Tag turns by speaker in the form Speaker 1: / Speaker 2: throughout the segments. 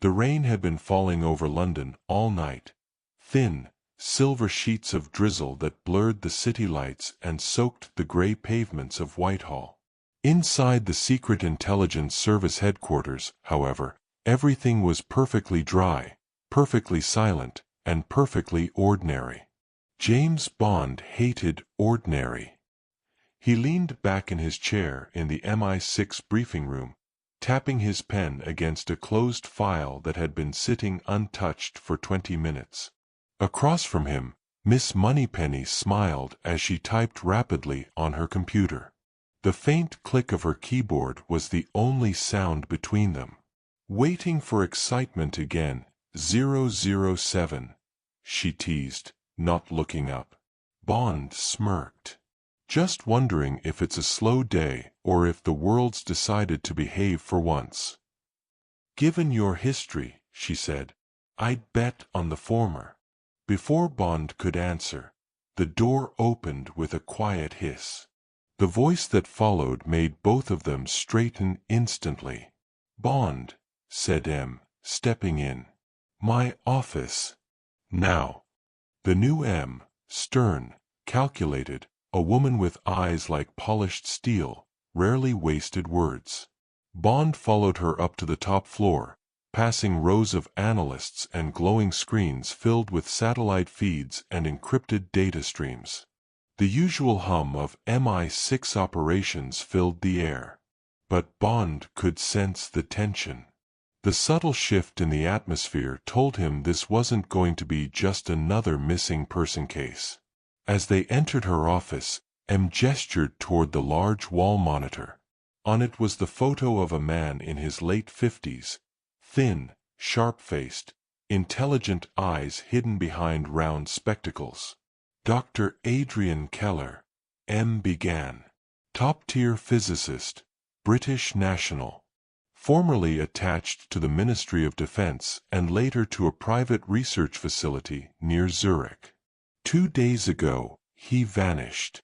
Speaker 1: The rain had been falling over London all night, thin, silver sheets of drizzle that blurred the city lights and soaked the grey pavements of Whitehall. Inside the Secret Intelligence Service headquarters, however, everything was perfectly dry, perfectly silent, and perfectly ordinary. James Bond hated ordinary. He leaned back in his chair in the MI6 briefing room, tapping his pen against a closed file that had been sitting untouched for 20 minutes. Across from him, Miss Moneypenny smiled as she typed rapidly on her computer. The faint click of her keyboard was the only sound between them. "Waiting for excitement again, 007, she teased, not looking up. Bond smirked. "Just wondering if it's a slow day or if the world's decided to behave for once." "Given your history," she said, "I'd bet on the former." Before Bond could answer, the door opened with a quiet hiss. The voice that followed made both of them straighten instantly. "Bond," said M, stepping in. "My office. Now." The new M, stern, calculated, a woman with eyes like polished steel, rarely wasted words. Bond followed her up to the top floor, passing rows of analysts and glowing screens filled with satellite feeds and encrypted data streams. The usual hum of MI6 operations filled the air. But Bond could sense the tension. The subtle shift in the atmosphere told him this wasn't going to be just another missing person case. As they entered her office, M gestured toward the large wall monitor. On it was the photo of a man in his late 50s, thin, sharp-faced, intelligent eyes hidden behind round spectacles. "Dr. Adrian Keller," M began. "Top-tier physicist, British national. Formerly attached to the Ministry of Defense and later to a private research facility near Zurich. 2 days ago, he vanished."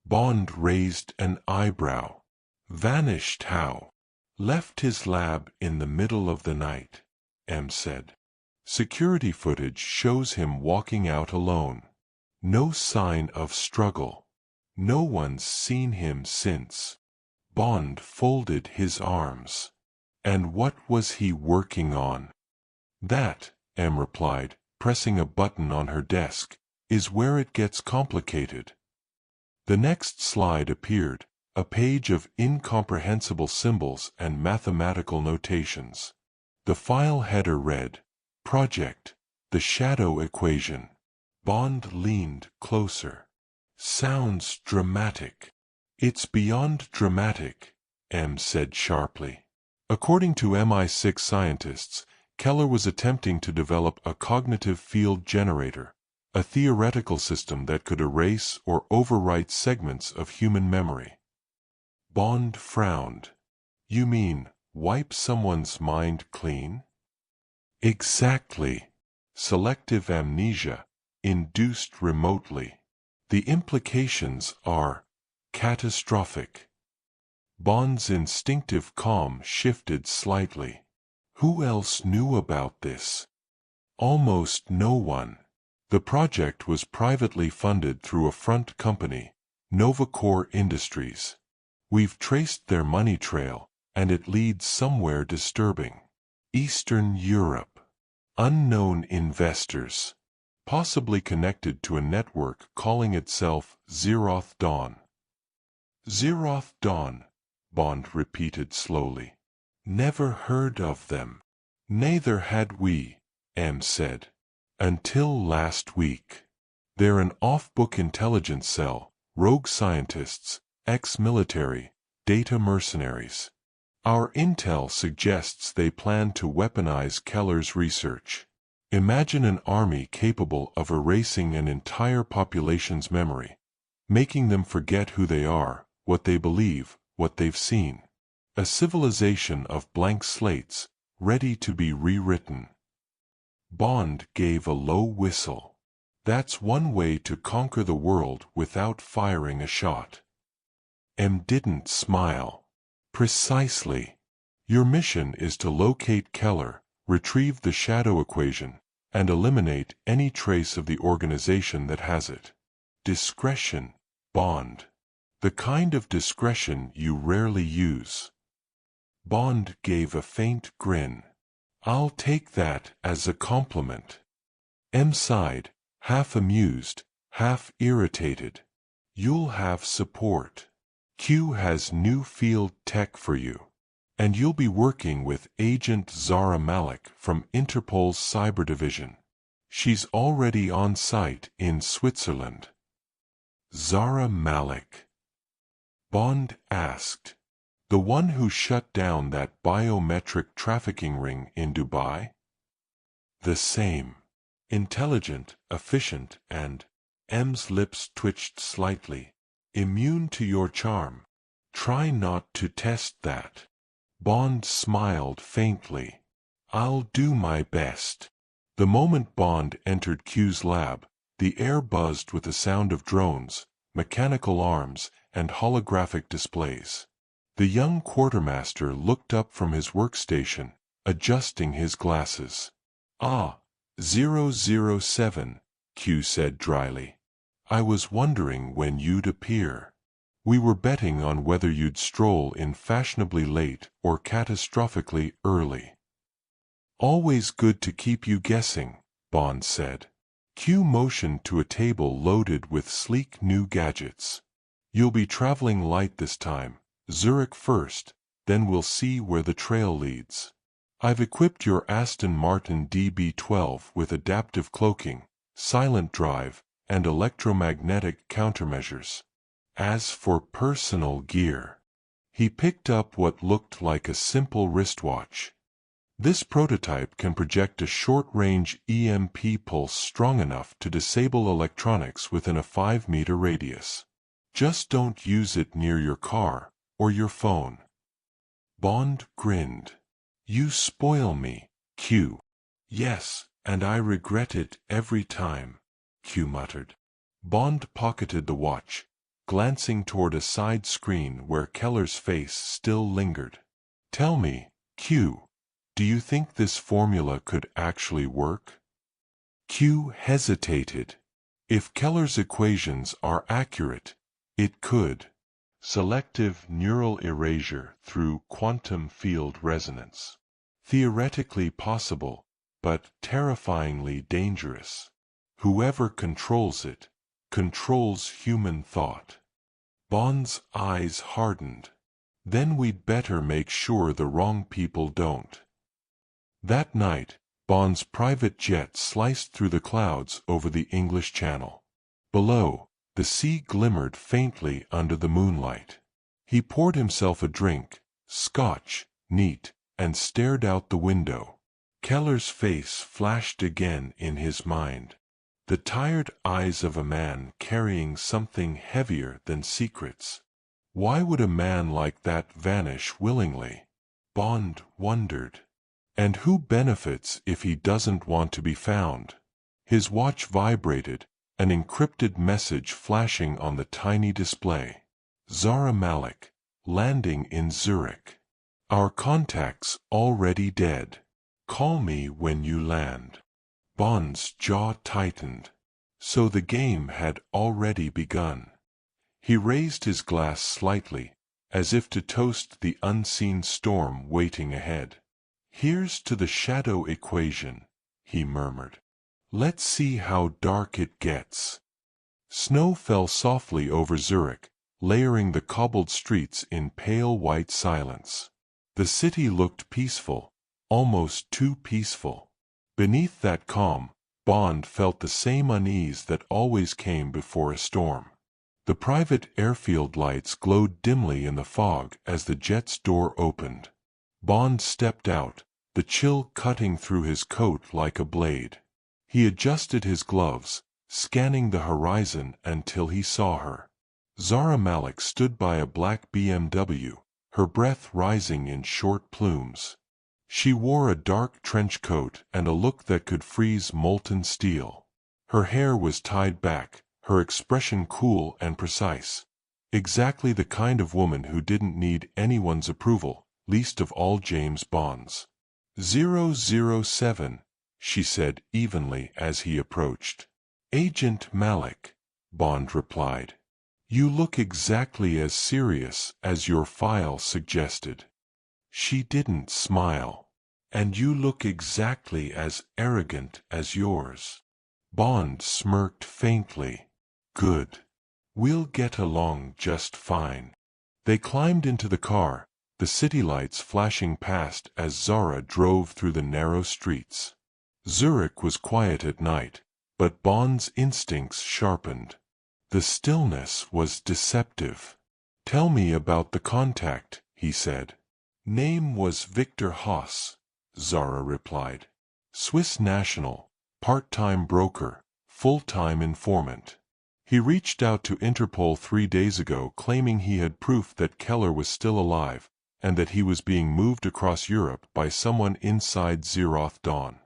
Speaker 1: Bond raised an eyebrow. "Vanished how?" "Left his lab in the middle of the night," M said. "Security footage shows him walking out alone. No sign of struggle. No one's seen him since." Bond folded his arms. "And what was he working on?" "That," M replied, pressing a button on her desk, "is where it gets complicated." The next slide appeared, a page of incomprehensible symbols and mathematical notations. The file header read, "Project, the Shadow Equation." Bond leaned closer. "Sounds dramatic." "It's beyond dramatic," M said sharply. According to MI6 scientists, Keller was attempting to develop a cognitive field generator, a theoretical system that could erase or overwrite segments of human memory. Bond frowned. "You mean, wipe someone's mind clean?" "Exactly. Selective amnesia, induced remotely. The implications are catastrophic." Bond's instinctive calm shifted slightly. Who else knew about this? Almost no one. The project was privately funded through a front company, Novacore Industries. "We've traced their money trail, and it leads somewhere disturbing. Eastern Europe. Unknown investors. Possibly connected to a network calling itself Zeroth Dawn." "Zeroth Dawn," Bond repeated slowly. "Never heard of them." "Neither had we," M said. "Until last week. They're an off-book intelligence cell, rogue scientists, ex-military, data mercenaries. Our intel suggests they plan to weaponize Keller's research. Imagine an army capable of erasing an entire population's memory, making them forget who they are, what they believe, what they've seen. A civilization of blank slates, ready to be rewritten." Bond gave a low whistle. "That's one way to conquer the world without firing a shot." M didn't smile. "Precisely. Your mission is to locate Keller, retrieve the shadow equation, and eliminate any trace of the organization that has it. Discretion, Bond. The kind of discretion you rarely use. Bond gave a faint grin. I'll take that as a compliment. M sighed, half amused, half irritated. You'll have support. Q has new field tech for you. And you'll be working with Agent Zara Malik from Interpol's Cyber Division. She's already on site in Switzerland. Zara Malik? Bond asked. The one who shut down that biometric trafficking ring in Dubai? The same. Intelligent, efficient, and M's lips twitched slightly. Immune to your charm. Try not to test that. Bond smiled faintly. I'll do my best. The moment Bond entered Q's lab, the air buzzed with the sound of drones, mechanical arms, and holographic displays. The young quartermaster looked up from his workstation, adjusting his glasses. Ah, 007, Q said dryly. I was wondering when you'd appear. We were betting on whether you'd stroll in fashionably late or catastrophically early. Always good to keep you guessing, Bond said. Q motioned to a table loaded with sleek new gadgets. You'll be traveling light this time, Zurich first, then we'll see where the trail leads. I've equipped your Aston Martin DB12 with adaptive cloaking, silent drive, and electromagnetic countermeasures. As for personal gear, he picked up what looked like a simple wristwatch. This prototype can project a short-range EMP pulse strong enough to disable electronics within a 5-meter radius. Just don't use it near your car or your phone. Bond grinned. You spoil me, Q. Yes, and I regret it every time, Q muttered. Bond pocketed the watch, glancing toward a side screen where Keller's face still lingered. Tell me, Q, do you think this formula could actually work? Q hesitated. If Keller's equations are accurate, it could. Selective neural erasure through quantum field resonance. Theoretically possible, but terrifyingly dangerous. Whoever controls it, controls human thought. Bond's eyes hardened. Then we'd better make sure the wrong people don't. That night, Bond's private jet sliced through the clouds over the English Channel. Below, the sea glimmered faintly under the moonlight. He poured himself a drink, scotch, neat, and stared out the window. Keller's face flashed again in his mind. The tired eyes of a man carrying something heavier than secrets. Why would a man like that vanish willingly? Bond wondered. And who benefits if he doesn't want to be found? His watch vibrated, an encrypted message flashing on the tiny display. Zara Malik, landing in Zurich. Our contact's already dead. Call me when you land. Bond's jaw tightened. So the game had already begun. He raised his glass slightly, as if to toast the unseen storm waiting ahead. Here's to the shadow equation, he murmured. Let's see how dark it gets. Snow fell softly over Zurich, layering the cobbled streets in pale white silence. The city looked peaceful, almost too peaceful. Beneath that calm, Bond felt the same unease that always came before a storm. The private airfield lights glowed dimly in the fog as the jet's door opened. Bond stepped out, the chill cutting through his coat like a blade. He adjusted his gloves, scanning the horizon until he saw her. Zara Malik stood by a black BMW, her breath rising in short plumes. She wore a dark trench coat and a look that could freeze molten steel. Her hair was tied back, her expression cool and precise. Exactly the kind of woman who didn't need anyone's approval, least of all James Bond's. "007, she said evenly as he approached. "Agent Malik," Bond replied. "You look exactly as serious as your file suggested." She didn't smile. "And you look exactly as arrogant as yours." Bond smirked faintly. "Good. We'll get along just fine." They climbed into the car, the city lights flashing past as Zara drove through the narrow streets. Zurich was quiet at night, but Bond's instincts sharpened. The stillness was deceptive. "Tell me about the contact," he said. "Name was Victor Haas," Zara replied. "Swiss national, part-time broker, full-time informant. He reached out to Interpol 3 days ago claiming he had proof that Keller was still alive and that he was being moved across Europe by someone inside Zeroth Dawn."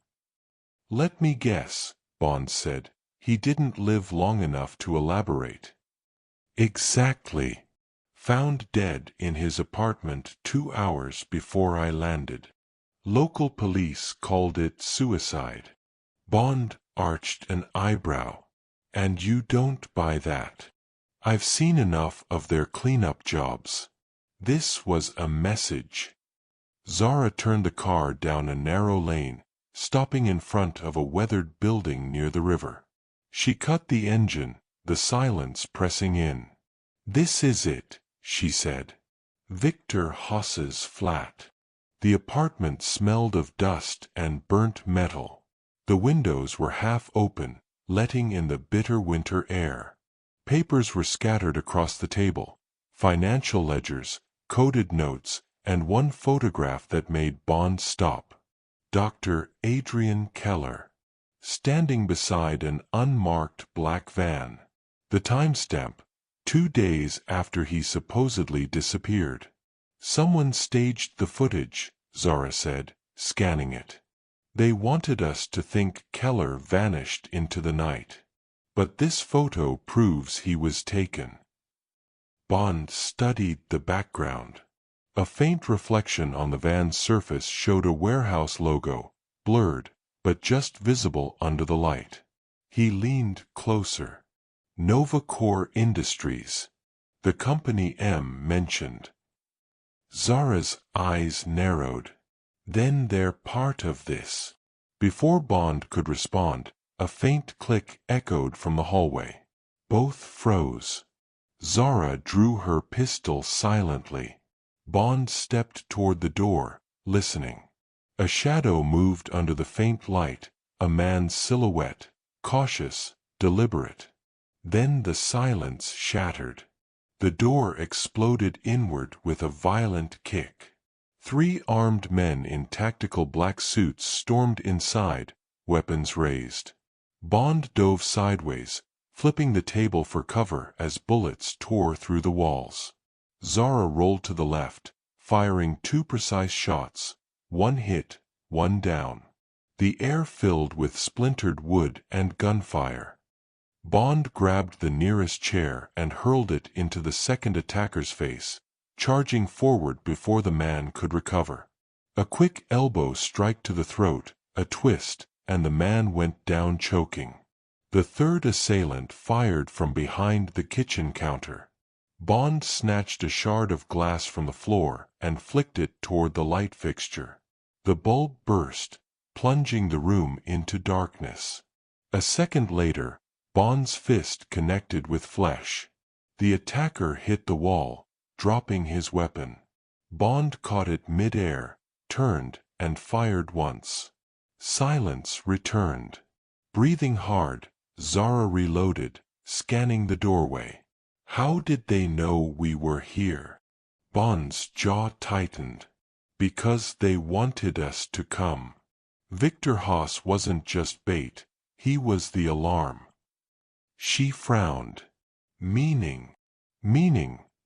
Speaker 1: "Let me guess," Bond said. "He didn't live long enough to elaborate." "Exactly. Found dead in his apartment 2 hours before I landed. Local police called it suicide." Bond arched an eyebrow. "And you don't buy that?" "I've seen enough of their cleanup jobs. This was a message." Zara turned the car down a narrow lane, stopping in front of a weathered building near the river. She cut the engine, the silence pressing in. "This is it," she said. "Victor Haas's flat." The apartment smelled of dust and burnt metal. The windows were half open, letting in the bitter winter air. Papers were scattered across the table, financial ledgers, coded notes, and one photograph that made Bond stop. Dr. Adrian Keller, standing beside an unmarked black van. The timestamp, 2 days after he supposedly disappeared. "Someone staged the footage," Zara said, scanning it. "They wanted us to think Keller vanished into the night. But this photo proves he was taken." Bond studied the background. A faint reflection on the van's surface showed a warehouse logo, blurred, but just visible under the light. He leaned closer. "Nova Core Industries. The company M mentioned." Zara's eyes narrowed. "Then they're part of this." Before Bond could respond, a faint click echoed from the hallway. Both froze. Zara drew her pistol silently. Bond stepped toward the door, listening. A shadow moved under the faint light, a man's silhouette, cautious, deliberate. Then the silence shattered. The door exploded inward with a violent kick. 3 armed men in tactical black suits stormed inside, weapons raised. Bond dove sideways, flipping the table for cover as bullets tore through the walls. Zara rolled to the left, firing 2 precise shots, 1 hit, 1 down. The air filled with splintered wood and gunfire. Bond grabbed the nearest chair and hurled it into the second attacker's face, charging forward before the man could recover. A quick elbow strike to the throat, a twist, and the man went down choking. The third assailant fired from behind the kitchen counter. Bond snatched a shard of glass from the floor and flicked it toward the light fixture. The bulb burst, plunging the room into darkness. A second later, Bond's fist connected with flesh. The attacker hit the wall, dropping his weapon. Bond caught it mid-air, turned, and fired once. Silence returned. Breathing hard, Zara reloaded, scanning the doorway. How did they know we were here? Bond's jaw tightened. Because they wanted us to come. Victor Haas wasn't just bait, he was the alarm. She frowned. Meaning,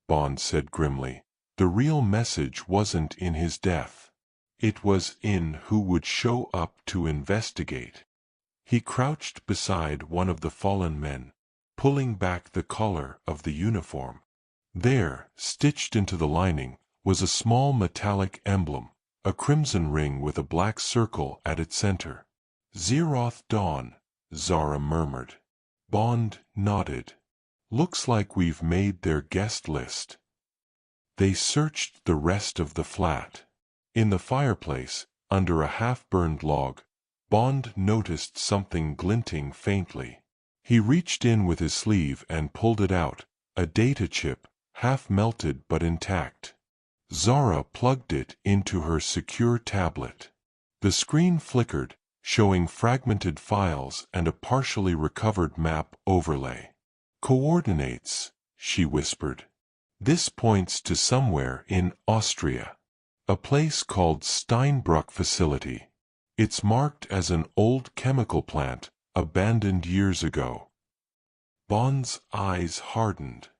Speaker 1: Bond said grimly. The real message wasn't in his death. It was in who would show up to investigate. He crouched beside one of the fallen men, pulling back the collar of the uniform. There, stitched into the lining, was a small metallic emblem, a crimson ring with a black circle at its center. "Zeroth Dawn," Zara murmured. Bond nodded. "Looks like we've made their guest list." They searched the rest of the flat. In the fireplace, under a half-burned log, Bond noticed something glinting faintly. He reached in with his sleeve and pulled it out, a data chip, half-melted but intact. Zara plugged it into her secure tablet. The screen flickered, showing fragmented files and a partially recovered map overlay. "Coordinates," she whispered. "This points to somewhere in Austria. A place called Steinbruck Facility. It's marked as an old chemical plant, abandoned years ago." Bond's eyes hardened.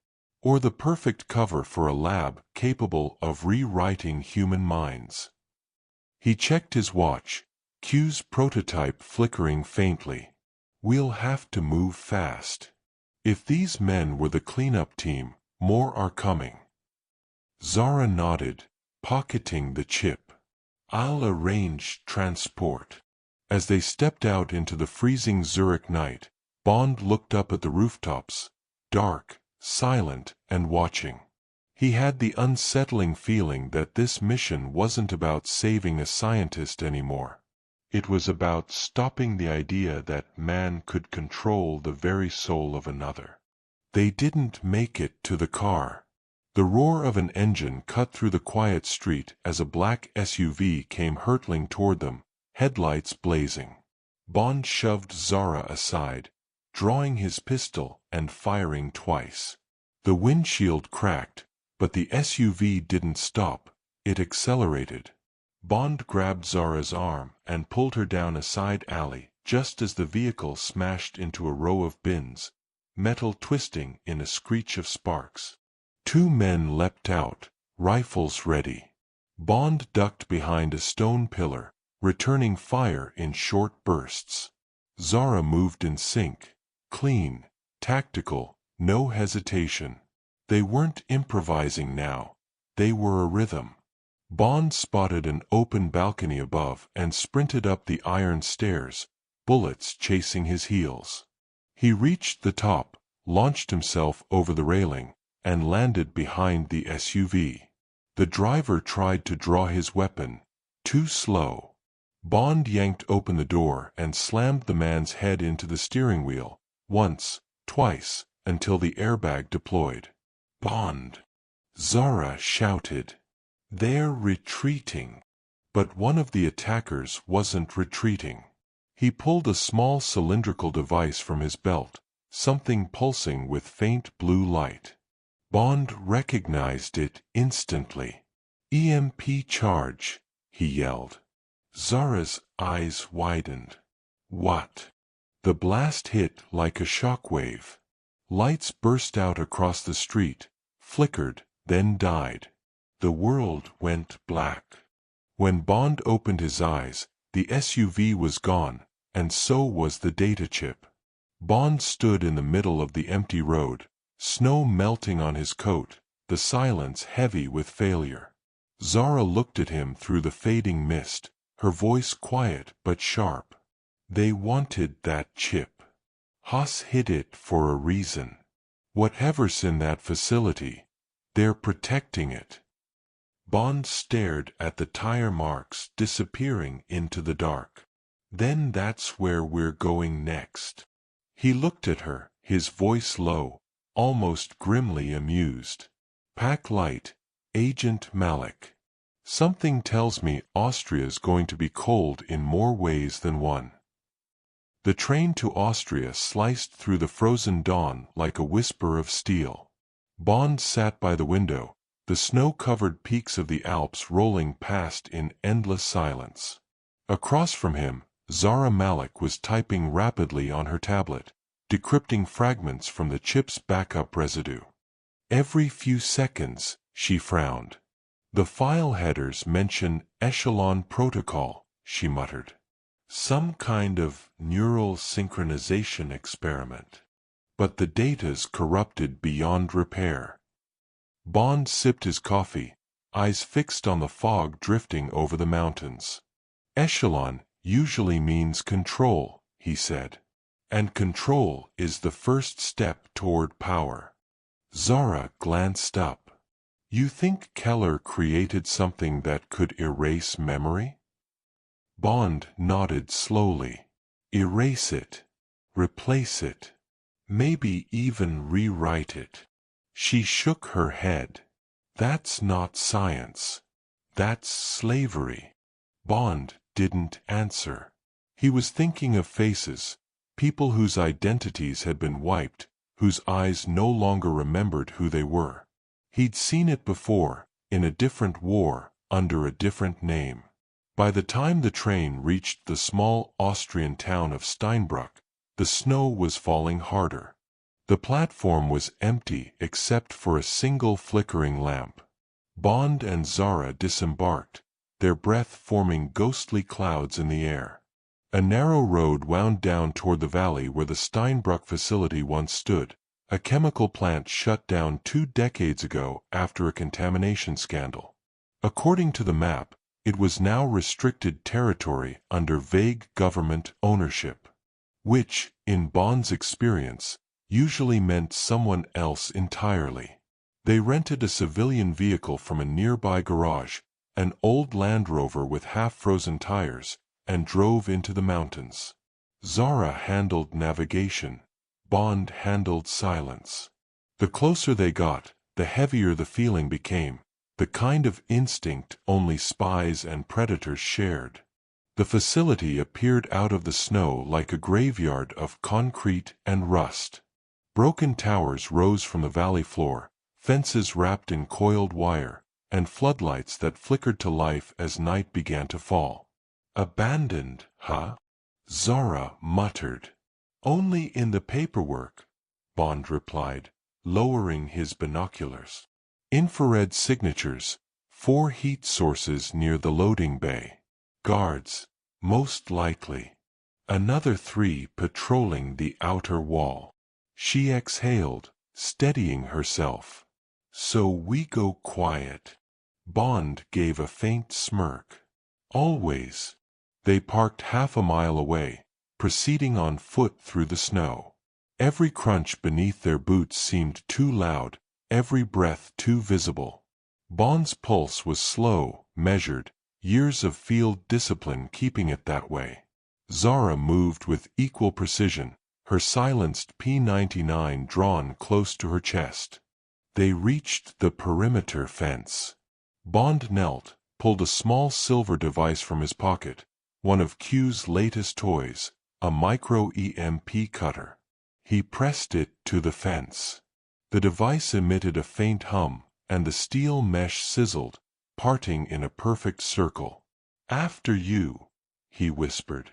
Speaker 1: Or the perfect cover for a lab capable of rewriting human minds. He checked his watch, Q's prototype flickering faintly. "We'll have to move fast. If these men were the cleanup team, more are coming." Zara nodded, pocketing the chip. "I'll arrange transport." As they stepped out into the freezing Zurich night, Bond looked up at the rooftops, dark, silent, and watching. He had the unsettling feeling that this mission wasn't about saving a scientist anymore. It was about stopping the idea that man could control the very soul of another. They didn't make it to the car. The roar of an engine cut through the quiet street as a black SUV came hurtling toward them, headlights blazing. Bond shoved Zara aside, drawing his pistol and firing twice. The windshield cracked, but the SUV didn't stop, it accelerated. Bond grabbed Zara's arm and pulled her down a side alley just as the vehicle smashed into a row of bins, metal twisting in a screech of sparks. Two men leapt out, rifles ready. Bond ducked behind a stone pillar, returning fire in short bursts. Zara moved in sync. Clean, tactical, no hesitation. They weren't improvising now. They were a rhythm. Bond spotted an open balcony above and sprinted up the iron stairs, bullets chasing his heels. He reached the top, launched himself over the railing, and landed behind the SUV. The driver tried to draw his weapon. Too slow. Bond yanked open the door and slammed the man's head into the steering wheel. Once, twice, until the airbag deployed. "Bond!" Zara shouted. "They're retreating." But one of the attackers wasn't retreating. He pulled a small cylindrical device from his belt, something pulsing with faint blue light. Bond recognized it instantly. "EMP charge," he yelled. Zara's eyes widened. "What?" The blast hit like a shockwave. Lights burst out across the street, flickered, then died. The world went black. When Bond opened his eyes, the SUV was gone, and so was the data chip. Bond stood in the middle of the empty road, snow melting on his coat, the silence heavy with failure. Zara looked at him through the fading mist, her voice quiet but sharp. "They wanted that chip. Haas hid it for a reason. Whatever's in that facility, they're protecting it." Bond stared at the tire marks disappearing into the dark. "Then that's where we're going next." He looked at her, his voice low, almost grimly amused. "Pack light, Agent Malik. Something tells me Austria's going to be cold in more ways than one." The train to Austria sliced through the frozen dawn like a whisper of steel. Bond sat by the window, the snow-covered peaks of the Alps rolling past in endless silence. Across from him, Zara Malik was typing rapidly on her tablet, decrypting fragments from the chip's backup residue. "Every few seconds," she frowned. "The file headers mention echelon protocol," she muttered. "Some kind of neural synchronization experiment. But the data's corrupted beyond repair." Bond sipped his coffee, eyes fixed on the fog drifting over the mountains. Echelon usually means control, he said. And control is the first step toward power. Zara glanced up. You think Keller created something that could erase memory? Bond nodded slowly. Erase it. Replace it. Maybe even rewrite it. She shook her head. That's not science. That's slavery. Bond didn't answer. He was thinking of faces, people whose identities had been wiped, whose eyes no longer remembered who they were. He'd seen it before, in a different war, under a different name. By the time the train reached the small Austrian town of Steinbrück, the snow was falling harder. The platform was empty except for a single flickering lamp. Bond and Zara disembarked, their breath forming ghostly clouds in the air. A narrow road wound down toward the valley where the Steinbrück facility once stood, a chemical plant shut down 2 decades ago after a contamination scandal. According to the map, it was now restricted territory under vague government ownership, which, in Bond's experience, usually meant someone else entirely. They rented a civilian vehicle from a nearby garage, an old Land Rover with half-frozen tires, and drove into the mountains. Zara handled navigation. Bond handled silence. The closer they got, the heavier the feeling became, the kind of instinct only spies and predators shared. The facility appeared out of the snow like a graveyard of concrete and rust. Broken towers rose from the valley floor, fences wrapped in coiled wire, and floodlights that flickered to life as night began to fall. Abandoned, huh? Zara muttered. Only in the paperwork, Bond replied, lowering his binoculars. Infrared signatures, 4 heat sources near the loading bay. Guards, most likely. Another 3 patrolling the outer wall. She exhaled, steadying herself. So we go quiet. Bond gave a faint smirk. Always. They parked half a mile away, proceeding on foot through the snow. Every crunch beneath their boots seemed too loud, every breath too visible. Bond's pulse was slow, measured, years of field discipline keeping it that way. Zara moved with equal precision, her silenced P-99 drawn close to her chest. They reached the perimeter fence. Bond knelt, pulled a small silver device from his pocket, one of Q's latest toys, a micro-EMP cutter. He pressed it to the fence. The device emitted a faint hum, and the steel mesh sizzled, parting in a perfect circle. After you, he whispered.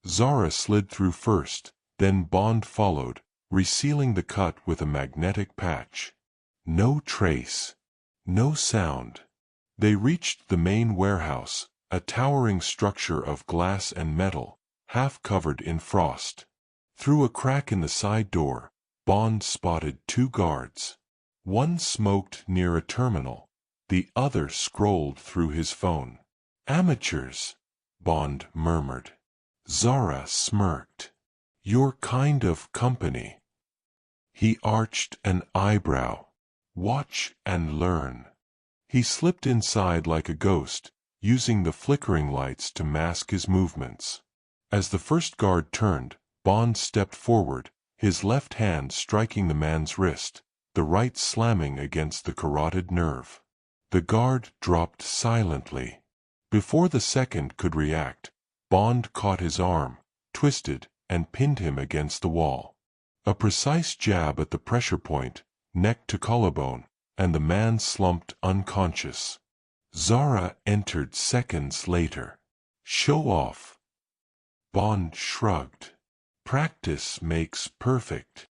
Speaker 1: Zara slid through first, then Bond followed, resealing the cut with a magnetic patch. No trace. No sound. They reached the main warehouse, a towering structure of glass and metal, half covered in frost. Through a crack in the side door, Bond spotted 2 guards. One smoked near a terminal, the other scrolled through his phone. Amateurs, Bond murmured. Zara smirked. Your kind of company. He arched an eyebrow. Watch and learn. He slipped inside like a ghost, using the flickering lights to mask his movements. As the first guard turned, Bond stepped forward, his left hand striking the man's wrist, the right slamming against the carotid nerve. The guard dropped silently. Before the second could react, Bond caught his arm, twisted, and pinned him against the wall. A precise jab at the pressure point, neck to collarbone, and the man slumped unconscious. Zara entered seconds later. Show off. Bond shrugged. Practice makes perfect.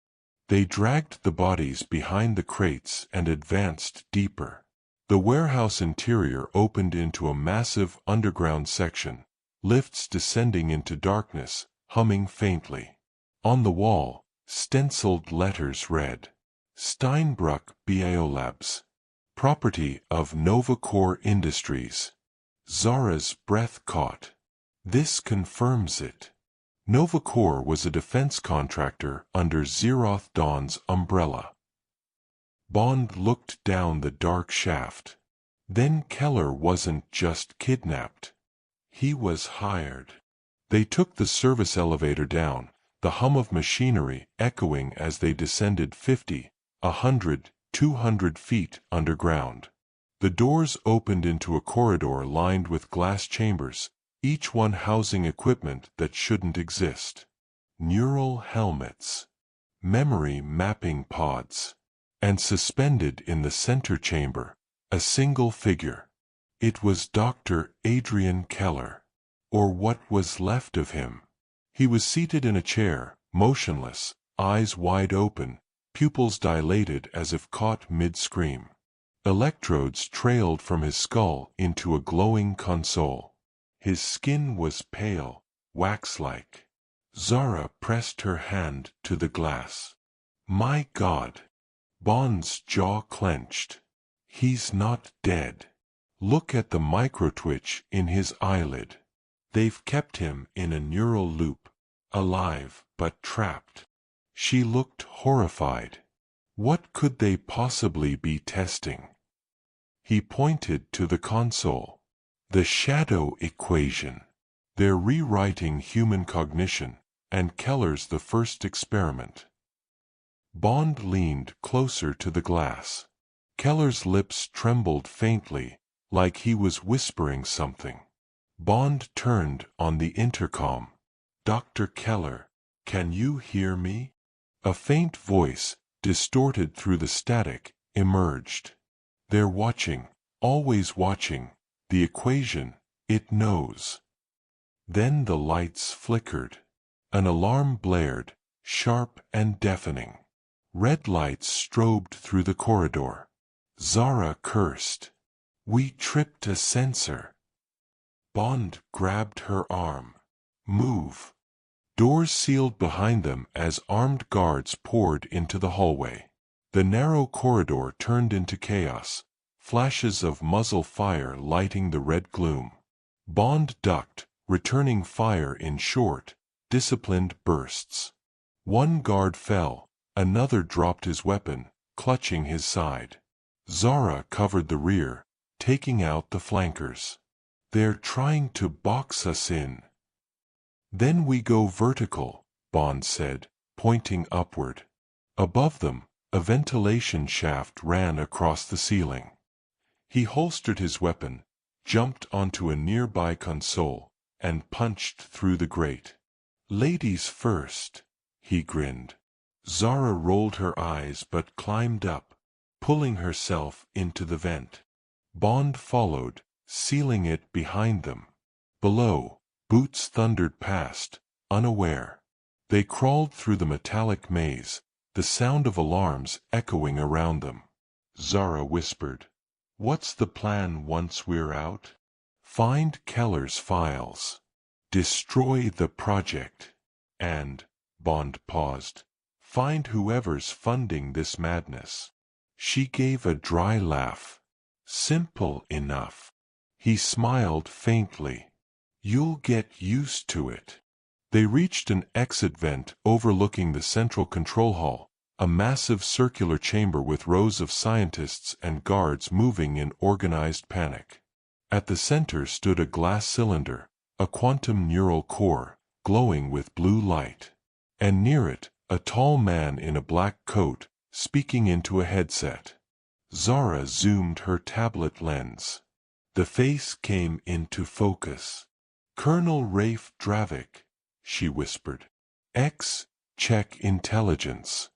Speaker 1: They dragged the bodies behind the crates and advanced deeper. The warehouse interior opened into a massive underground section, lifts descending into darkness, humming faintly. On the wall, stenciled letters read, Steinbrück Biolabs. property of Novacore Industries. Zara's breath caught. This confirms it. Novacore was a defense contractor under Zeroth Dawn's umbrella. Bond looked down the dark shaft. Then Keller wasn't just kidnapped. He was hired. They took the service elevator down, the hum of machinery echoing as they descended 50, 100, 200 feet underground. The doors opened into a corridor lined with glass chambers, each one housing equipment that shouldn't exist. Neural helmets, memory mapping pods, and suspended in the center chamber, a single figure. It was Dr. Adrian Keller, or what was left of him. He was seated in a chair, motionless, eyes wide open, pupils dilated as if caught mid-scream. Electrodes trailed from his skull into a glowing console. His skin was pale, wax-like. Zara pressed her hand to the glass. My God! Bond's jaw clenched. He's not dead. Look at the microtwitch in his eyelid. They've kept him in a neural loop, alive but trapped. She looked horrified. What could they possibly be testing? He pointed to the console. The shadow equation. They're rewriting human cognition, and Keller's the first experiment. Bond leaned closer to the glass. Keller's lips trembled faintly, like he was whispering something. Bond turned on the intercom. Dr. Keller, can you hear me? A faint voice, distorted through the static, emerged. They're watching, always watching. The equation, it knows. Then the lights flickered. An alarm blared, sharp and deafening. Red lights strobed through the corridor. Zara cursed. We tripped a sensor. Bond grabbed her arm. Move. Doors sealed behind them as armed guards poured into the hallway. The narrow corridor turned into chaos, flashes of muzzle fire lighting the red gloom. Bond ducked, returning fire in short, disciplined bursts. One guard fell, another dropped his weapon, clutching his side. Zara covered the rear, taking out the flankers. They're trying to box us in. Then we go vertical, Bond said, pointing upward. Above them, a ventilation shaft ran across the ceiling. He holstered his weapon, jumped onto a nearby console, and punched through the grate. Ladies first, he grinned. Zara rolled her eyes but climbed up, pulling herself into the vent. Bond followed, sealing it behind them. Below, boots thundered past, unaware. They crawled through the metallic maze, the sound of alarms echoing around them. Zara whispered, What's the plan once we're out? Find Keller's files. Destroy the project. And, Bond paused, find whoever's funding this madness. She gave a dry laugh. Simple enough. He smiled faintly. You'll get used to it. They reached an exit vent overlooking the central control hall, a massive circular chamber with rows of scientists and guards moving in organized panic. At the center stood a glass cylinder, a quantum neural core, glowing with blue light. And near it, a tall man in a black coat, speaking into a headset. Zara zoomed her tablet lens. The face came into focus. Colonel Rafe Dravik, she whispered. Check intelligence.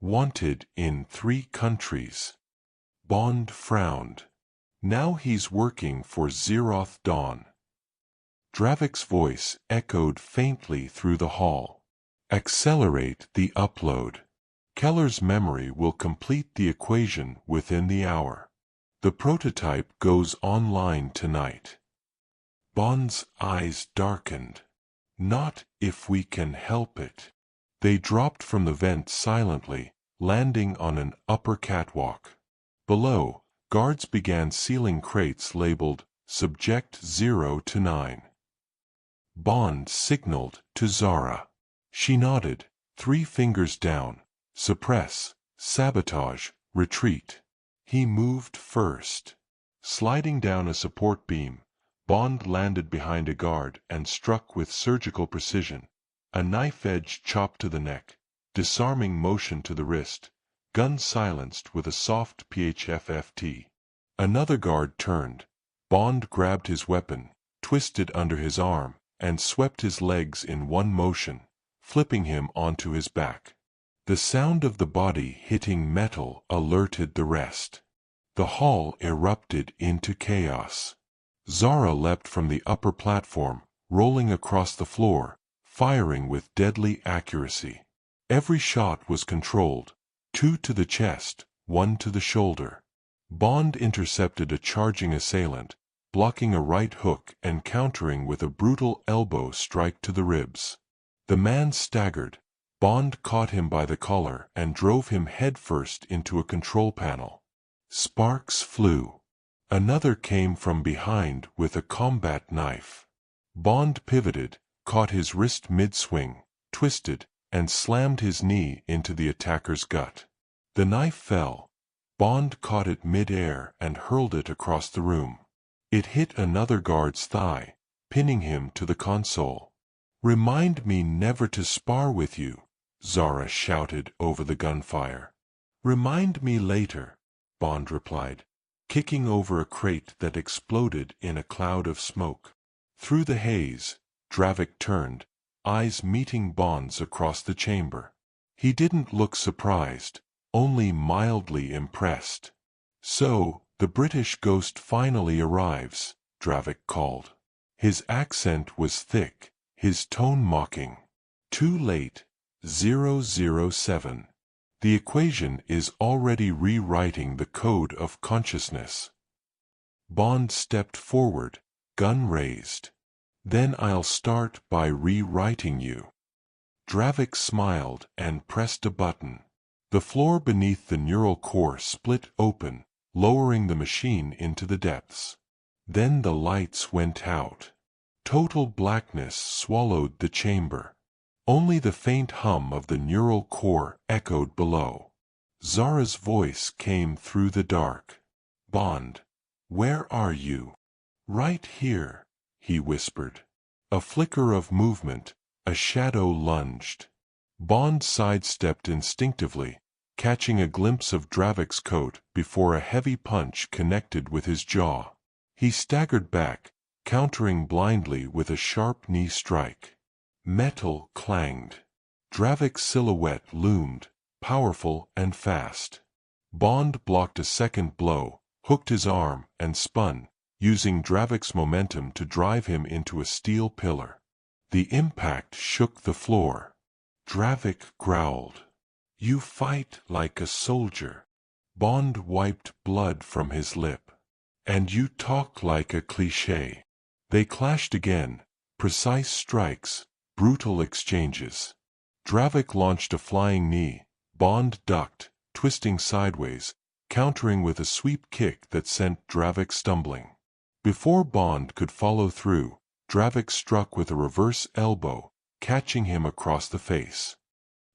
Speaker 1: Wanted in 3 countries. Bond frowned. Now he's working for Zeroth Dawn. Dravik's voice echoed faintly through the hall. Accelerate the upload. Keller's memory will complete the equation within the hour. The prototype goes online tonight. Bond's eyes darkened. Not if we can help it. They dropped from the vent silently, landing on an upper catwalk. Below, Guards began sealing crates labeled Subject 0 to 9. Bond signaled to Zara. She nodded, 3 fingers down. Suppress, sabotage, retreat. He moved first. Sliding down a support beam, Bond landed behind a guard and struck with surgical precision. A knife edge chop to the neck, disarming motion to the wrist, gun silenced with a soft PHFFT. Another guard turned. Bond grabbed his weapon, twisted under his arm, and swept his legs in one motion, flipping him onto his back. The sound of the body hitting metal alerted the rest. The hall erupted into chaos. Zara leapt from the upper platform, rolling across the floor, firing with deadly accuracy. Every shot was controlled, 2 to the chest, 1 to the shoulder. Bond intercepted a charging assailant, blocking a right hook and countering with a brutal elbow strike to the ribs. The man staggered. Bond caught him by the collar and drove him headfirst into a control panel. Sparks flew. Another came from behind with a combat knife. Bond pivoted, caught his wrist mid-swing, twisted, and slammed his knee into the attacker's gut. The knife fell. Bond caught it mid-air and hurled it across the room. It hit another guard's thigh, pinning him to the console. "Remind me never to spar with you," Zara shouted over the gunfire. "Remind me later," Bond replied, kicking over a crate that exploded in a cloud of smoke. Through the haze, Dravik turned, eyes meeting Bond's across the chamber. He didn't look surprised, only mildly impressed. "So, the British ghost finally arrives," Dravik called. His accent was thick, his tone mocking. "Too late, 007. The equation is already rewriting the code of consciousness." Bond stepped forward, gun raised. "Then I'll start by rewriting you." Dravik smiled and pressed a button. The floor beneath the neural core split open, lowering the machine into the depths. Then the lights went out. Total blackness swallowed the chamber. Only the faint hum of the neural core echoed below. Zara's voice came through the dark. "Bond, where are you?" "Right here," he whispered. A flicker of movement, a shadow lunged. Bond sidestepped instinctively, catching a glimpse of Dravik's coat before a heavy punch connected with his jaw. He staggered back, countering blindly with a sharp knee strike. Metal clanged. Dravik's silhouette loomed, powerful and fast. Bond blocked a second blow, hooked his arm, and spun, using Dravik's momentum to drive him into a steel pillar. The impact shook the floor. Dravik growled. "You fight like a soldier." Bond wiped blood from his lip. "And you talk like a cliché." They clashed again, precise strikes, brutal exchanges. Dravik launched a flying knee. Bond ducked, twisting sideways, countering with a sweep kick that sent Dravik stumbling. Before Bond could follow through, Dravik struck with a reverse elbow, catching him across the face.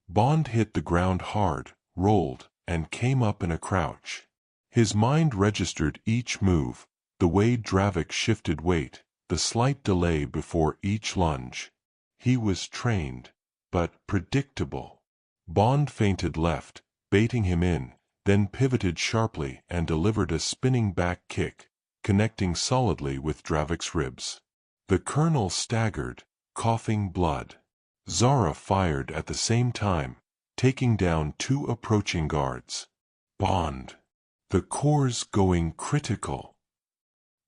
Speaker 1: Bond hit the ground hard, rolled, and came up in a crouch. His mind registered each move, the way Dravik shifted weight, the slight delay before each lunge. He was trained, but predictable. Bond feinted left, baiting him in, then pivoted sharply and delivered a spinning back kick, connecting solidly with Dravik's ribs. The colonel staggered, coughing blood. Zara fired at the same time, taking down 2 approaching guards. "Bond, the core's going critical."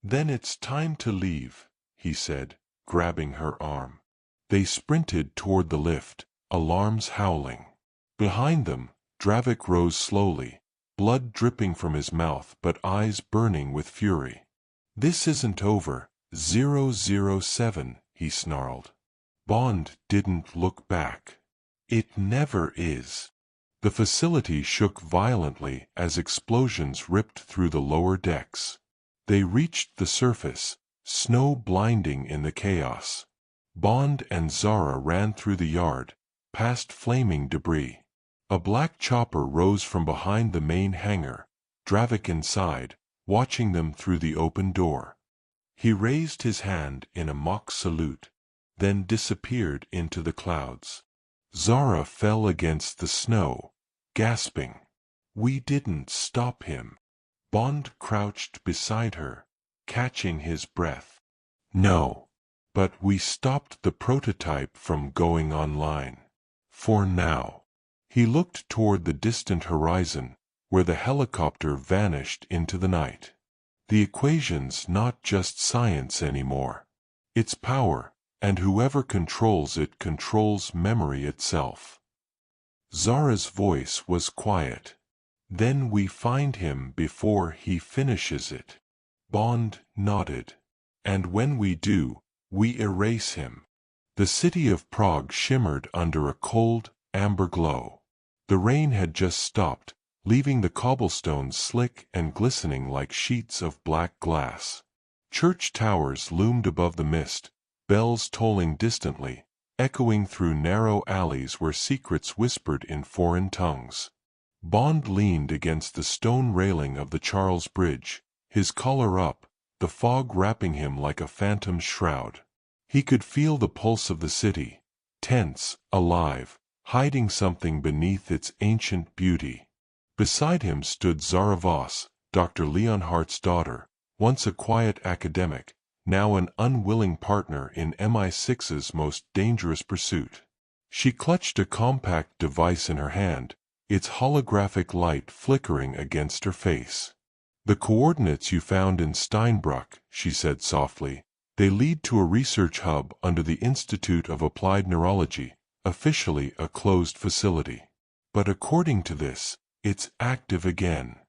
Speaker 1: "Then it's time to leave," he said, grabbing her arm. They sprinted toward the lift, alarms howling. Behind them, Dravik rose slowly, blood dripping from his mouth but eyes burning with fury. "This isn't over, 007, he snarled. Bond didn't look back. "It never is." The facility shook violently as explosions ripped through the lower decks. They reached the surface, snow blinding in the chaos. Bond and Zara ran through the yard, past flaming debris. A black chopper rose from behind the main hangar, Dravik inside, watching them through the open door. He raised his hand in a mock salute, then disappeared into the clouds. Zara fell against the snow, gasping. "We didn't stop him." Bond crouched beside her, catching his breath. "No. But we stopped the prototype from going online. For now." He looked toward the distant horizon, where the helicopter vanished into the night. The equation's not just science anymore. It's power, and whoever controls it controls memory itself. Zara's voice was quiet. "Then we find him before he finishes it." Bond nodded. "And when we do, we erase him." The city of Prague shimmered under a cold, amber glow. The rain had just stopped, leaving the cobblestones slick and glistening like sheets of black glass. Church towers loomed above the mist, bells tolling distantly, echoing through narrow alleys where secrets whispered in foreign tongues. Bond leaned against the stone railing of the Charles Bridge, his collar up, the fog wrapping him like a phantom's shroud. He could feel the pulse of the city, tense, alive, hiding something beneath its ancient beauty. Beside him stood Zara Voss, Dr. Leonhardt's daughter, once a quiet academic, now an unwilling partner in MI6's most dangerous pursuit. She clutched a compact device in her hand, its holographic light flickering against her face. "The coordinates you found in Steinbruck," she said softly, "they lead to a research hub under the Institute of Applied Neurology, officially a closed facility. But according to this, it's active again.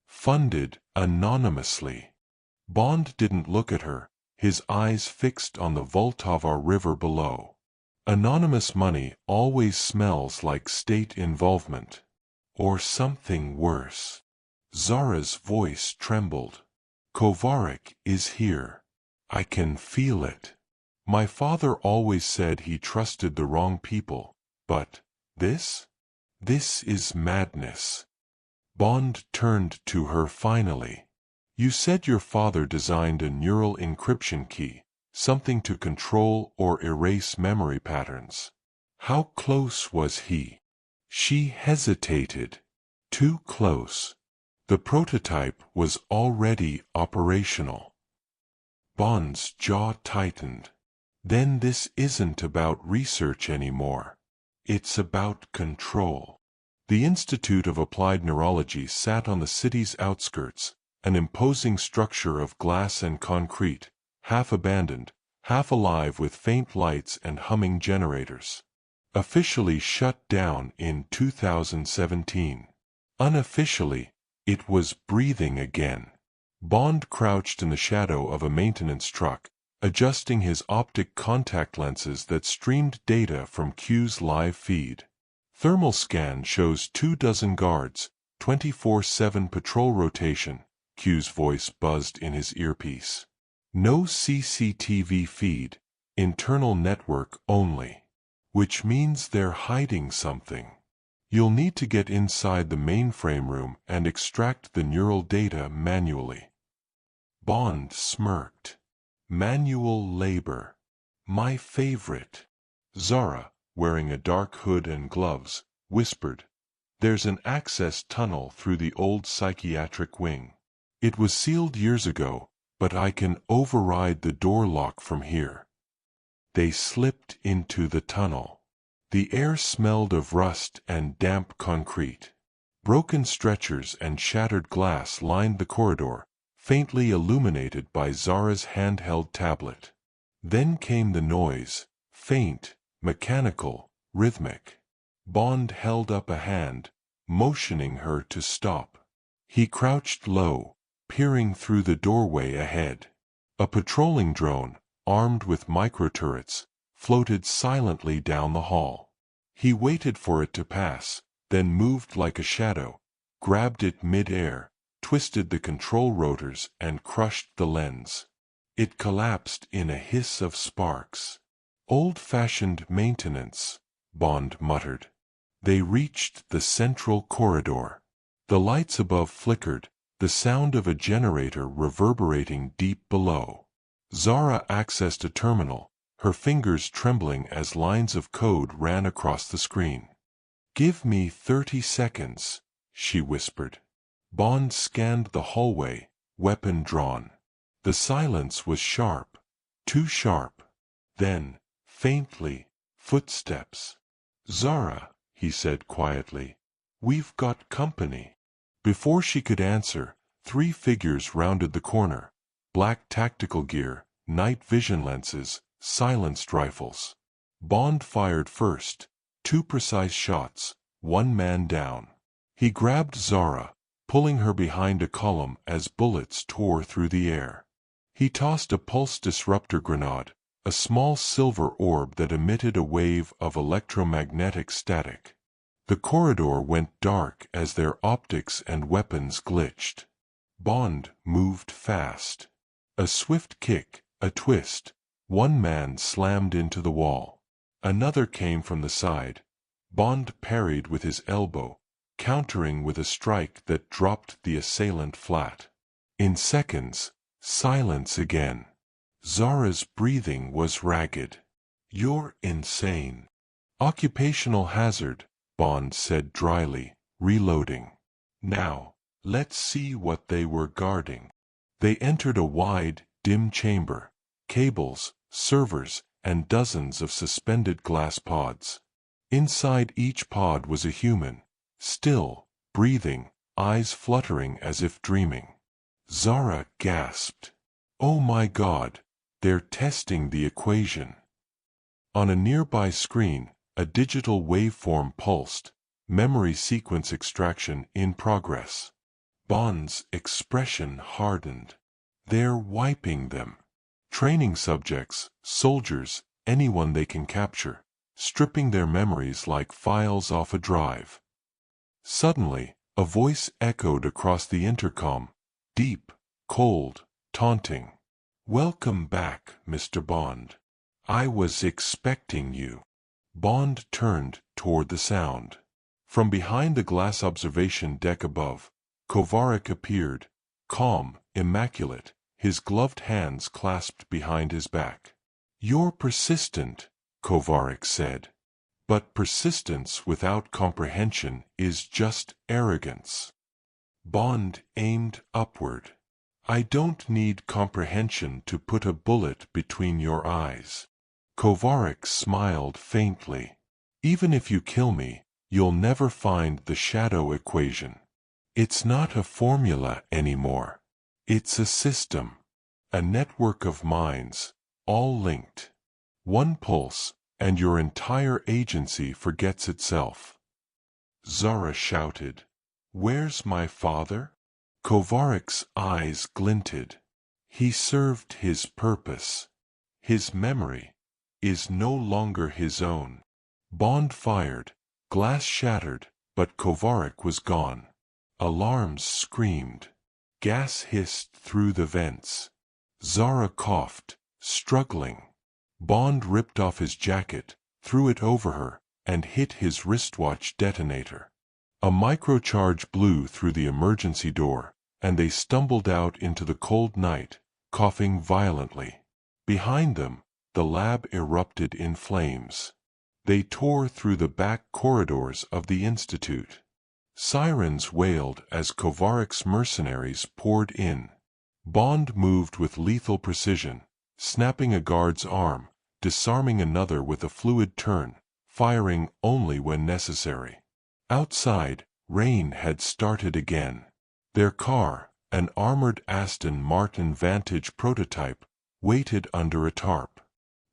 Speaker 1: Funded anonymously." Bond didn't look at her, his eyes fixed on the Vltava River below. Anonymous money always smells like state involvement. Or something worse. Zara's voice trembled. "Kovarik is here. I can feel it. My father always said he trusted the wrong people, but this? This is madness." Bond turned to her finally. "You said your father designed a neural encryption key, something to control or erase memory patterns. How close was he?" She hesitated. Too close. The prototype was already operational. Bond's jaw tightened. "Then this isn't about research anymore. It's about control." The Institute of Applied Neurology sat on the city's outskirts, an imposing structure of glass and concrete, half abandoned, half alive with faint lights and humming generators. Officially shut down in 2017. Unofficially, it was breathing again. Bond crouched in the shadow of a maintenance truck, adjusting his optic contact lenses that streamed data from Q's live feed. Thermal scan shows 24 guards, 24/7 patrol rotation, Q's voice buzzed in his earpiece. No CCTV feed, internal network only. Which means they're hiding something. You'll need to get inside the mainframe room and extract the neural data manually. Bond smirked. Manual labor. My favorite. Zara, wearing a dark hood and gloves, whispered, "There's an access tunnel through the old psychiatric wing. It was sealed years ago, but I can override the door lock from here." They slipped into the tunnel. The air smelled of rust and damp concrete. Broken stretchers and shattered glass lined the corridor, faintly illuminated by Zara's handheld tablet. Then came the noise, faint, mechanical, rhythmic. Bond held up a hand, motioning her to stop. He crouched low, peering through the doorway ahead. A patrolling drone, armed with microturrets, floated silently down the hall. He waited for it to pass, then moved like a shadow, grabbed it mid-air, twisted the control rotors and crushed the lens. It collapsed in a hiss of sparks. "Old-fashioned maintenance," Bond muttered. They reached the central corridor. The lights above flickered, the sound of a generator reverberating deep below. Zara accessed a terminal, her fingers trembling as lines of code ran across the screen. "Give me 30 seconds," she whispered. Bond scanned the hallway, weapon drawn. The silence was sharp, too sharp. Then, faintly, footsteps. "Zara," he said quietly, "we've got company." Before she could answer, 3 figures rounded the corner. Black tactical gear, night vision lenses, silenced rifles. Bond fired first, 2 precise shots, 1 man down. He grabbed Zara, pulling her behind a column as bullets tore through the air. He tossed a pulse disruptor grenade, a small silver orb that emitted a wave of electromagnetic static. The corridor went dark as their optics and weapons glitched. Bond moved fast. A swift kick, a twist. 1 man slammed into the wall. Another came from the side. Bond parried with his elbow, countering with a strike that dropped the assailant flat. In seconds, silence again. Zara's breathing was ragged. "You're insane." "Occupational hazard," Bond said dryly, reloading. "Now, let's see what they were guarding." They entered a wide, dim chamber. Cables, servers, and dozens of suspended glass pods. Inside each pod was a human, still, breathing, eyes fluttering as if dreaming. Zara gasped. "Oh my God, they're testing the equation." On a nearby screen, a digital waveform pulsed, memory sequence extraction in progress. Bond's expression hardened. "They're wiping them. Training subjects, soldiers, anyone they can capture, stripping their memories like files off a drive." Suddenly, a voice echoed across the intercom, deep, cold, taunting. "Welcome back, Mr. Bond. I was expecting you." Bond turned toward the sound. From behind the glass observation deck above, Kovarik appeared, calm, immaculate, his gloved hands clasped behind his back. "You're persistent," Kovarik said. "But persistence without comprehension is just arrogance." Bond aimed upward. "I don't need comprehension to put a bullet between your eyes." Kovarik smiled faintly. "Even if you kill me, you'll never find the shadow equation. It's not a formula anymore. It's a system. A network of minds, all linked. 1 pulse, and your entire agency forgets itself." Zara shouted, "Where's my father?" Kovarik's eyes glinted. "He served his purpose. His memory is no longer his own." Bond fired. Glass shattered, but Kovarik was gone. Alarms screamed. Gas hissed through the vents. Zara coughed, struggling. Bond ripped off his jacket, threw it over her, and hit his wristwatch detonator. A microcharge blew through the emergency door, and they stumbled out into the cold night, coughing violently. Behind them, the lab erupted in flames. They tore through the back corridors of the Institute. Sirens wailed as Kovarik's mercenaries poured in. Bond moved with lethal precision, snapping a guard's arm, disarming another with a fluid turn, firing only when necessary. Outside, rain had started again. Their car, an armored Aston Martin Vantage prototype, waited under a tarp.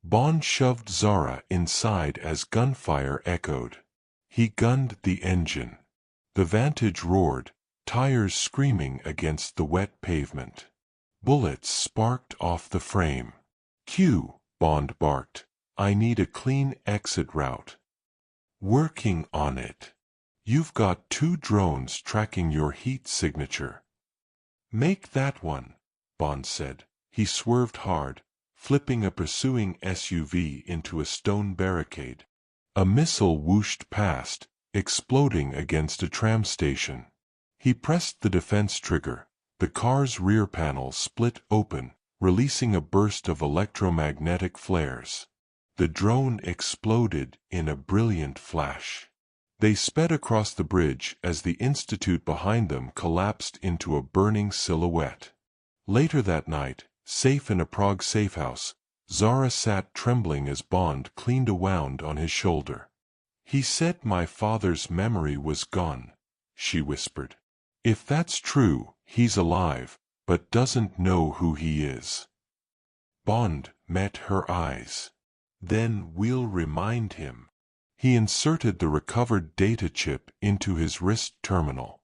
Speaker 1: Bond shoved Zara inside as gunfire echoed. He gunned the engine. The Vantage roared, tires screaming against the wet pavement. Bullets sparked off the frame. "Q," Bond barked. "I need a clean exit route." "Working on it." You've got 2 drones tracking your heat signature. Make that one, Bond said. He swerved hard, flipping a pursuing SUV into a stone barricade. A missile whooshed past, exploding against a tram station. He pressed the defense trigger. The car's rear panel split open, releasing a burst of electromagnetic flares. The drone exploded in a brilliant flash. They sped across the bridge as the institute behind them collapsed into a burning silhouette. Later that night, safe in a Prague safehouse, Zara sat trembling as Bond cleaned a wound on his shoulder. "He said my father's memory was gone," she whispered. "If that's true, he's alive, but doesn't know who he is." Bond met her eyes. "Then we'll remind him." He inserted the recovered data chip into his wrist terminal.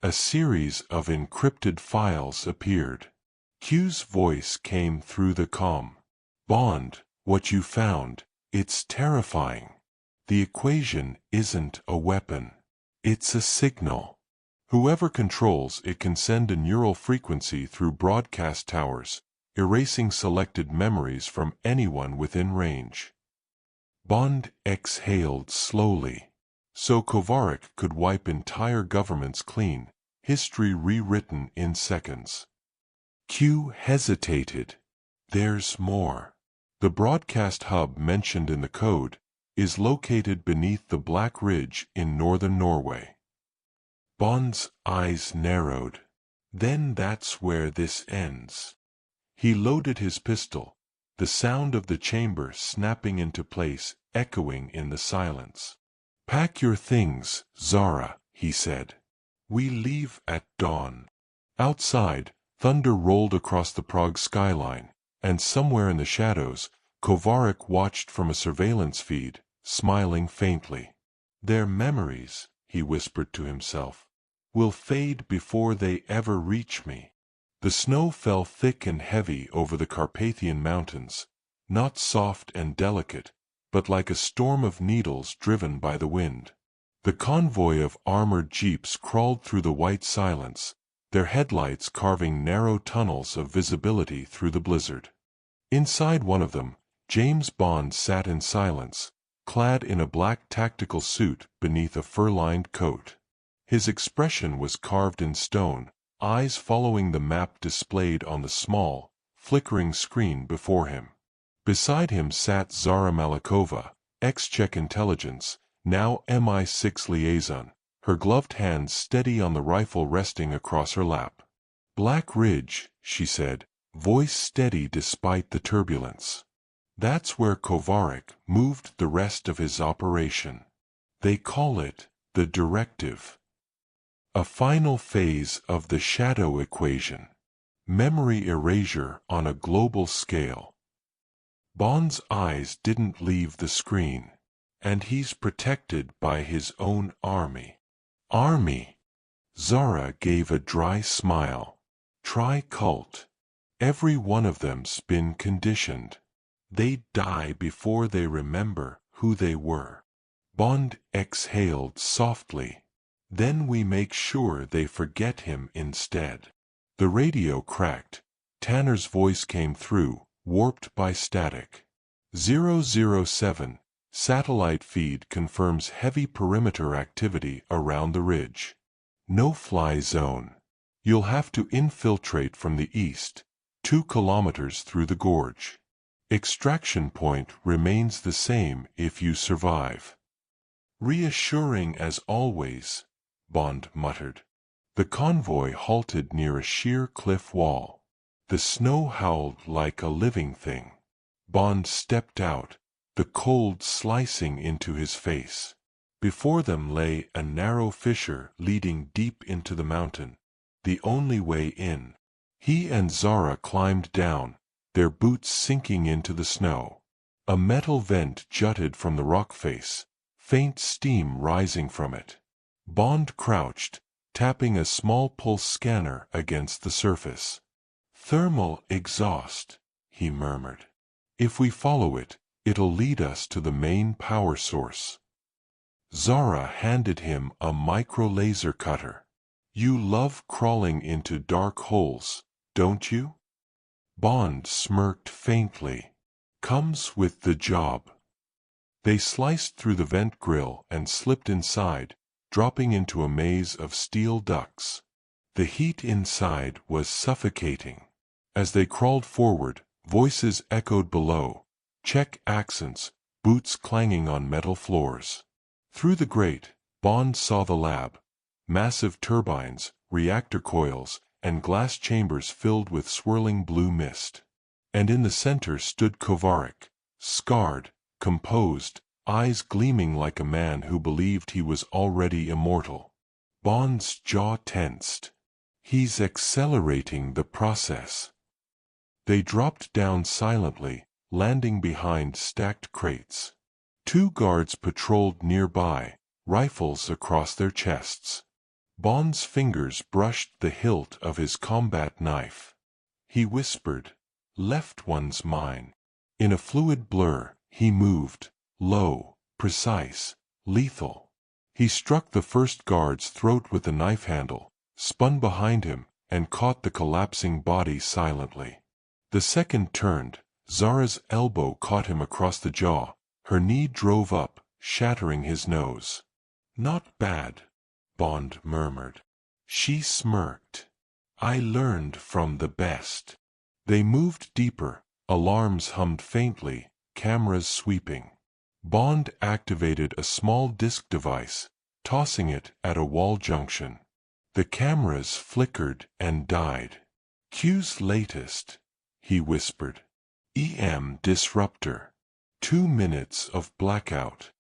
Speaker 1: A series of encrypted files appeared. Q's voice came through the comm. "Bond, what you found, it's terrifying. The equation isn't a weapon. It's a signal. Whoever controls it can send a neural frequency through broadcast towers, erasing selected memories from anyone within range." Bond exhaled slowly. So Kovarik could wipe entire governments clean, history rewritten in seconds. Q hesitated. "There's more. The broadcast hub mentioned in the code is located beneath the Black Ridge in northern Norway." Bond's eyes narrowed. "Then that's where this ends." He loaded his pistol, the sound of the chamber snapping into place echoing in the silence. "Pack your things, Zara," he said. "We leave at dawn." Outside, thunder rolled across the Prague skyline, and somewhere in the shadows, Kovarik watched from a surveillance feed, smiling faintly. "Their memories," he whispered to himself, "will fade before they ever reach me." The snow fell thick and heavy over the Carpathian Mountains, not soft and delicate, but like a storm of needles driven by the wind. The convoy of armored jeeps crawled through the white silence, their headlights carving narrow tunnels of visibility through the blizzard. Inside one of them, James Bond sat in silence, clad in a black tactical suit beneath a fur-lined coat. His expression was carved in stone, eyes following the map displayed on the small, flickering screen before him. Beside him sat Zara Malikova, ex-Czech intelligence, now MI6 liaison, her gloved hands steady on the rifle resting across her lap. "Black Ridge," she said, voice steady despite the turbulence. "That's where Kovarik moved the rest of his operation. They call it the directive. A final phase of the shadow equation. Memory erasure on a global scale." Bond's eyes didn't leave the screen. "And he's protected by his own army." "Army?" Zara gave a dry smile. "Try cult. Every one of them's been conditioned. They die before they remember who they were." Bond exhaled softly. "Then we make sure they forget him instead." The radio cracked. Tanner's voice came through, warped by static. 007, satellite feed confirms heavy perimeter activity around the ridge. No-fly zone. You'll have to infiltrate from the east, 2 kilometers through the gorge. Extraction point remains the same if you survive. "Reassuring as always," Bond muttered. The convoy halted near a sheer cliff wall. The snow howled like a living thing. Bond stepped out, the cold slicing into his face. Before them lay a narrow fissure leading deep into the mountain, the only way in. He and Zara climbed down, their boots sinking into the snow. A metal vent jutted from the rock face, faint steam rising from it. Bond crouched, tapping a small pulse scanner against the surface. "Thermal exhaust," he murmured. "If we follow it, it'll lead us to the main power source." Zara handed him a micro-laser cutter. "You love crawling into dark holes, don't you?" Bond smirked faintly. "Comes with the job." They sliced through the vent grill and slipped inside, dropping into a maze of steel ducts. The heat inside was suffocating. As they crawled forward, voices echoed below, Czech accents, boots clanging on metal floors. Through the grate, Bond saw the lab. Massive turbines, reactor coils, and glass chambers filled with swirling blue mist. And in the center stood Kovarik, scarred, composed, eyes gleaming like a man who believed he was already immortal. Bond's jaw tensed. He's accelerating the process. They dropped down silently, landing behind stacked crates. 2 guards patrolled nearby, rifles across their chests. Bond's fingers brushed the hilt of his combat knife. He whispered, "Left one's mine." In a fluid blur, he moved, low, precise, lethal. He struck the first guard's throat with the knife handle, spun behind him, and caught the collapsing body silently. The second turned. Zara's elbow caught him across the jaw. Her knee drove up, shattering his nose. "Not bad," Bond murmured. She smirked. "I learned from the best." They moved deeper. Alarms hummed faintly, cameras sweeping. Bond activated a small disk device, tossing it at a wall junction. The cameras flickered and died. "Q's latest," he whispered. "EM disruptor. 2 minutes of blackout."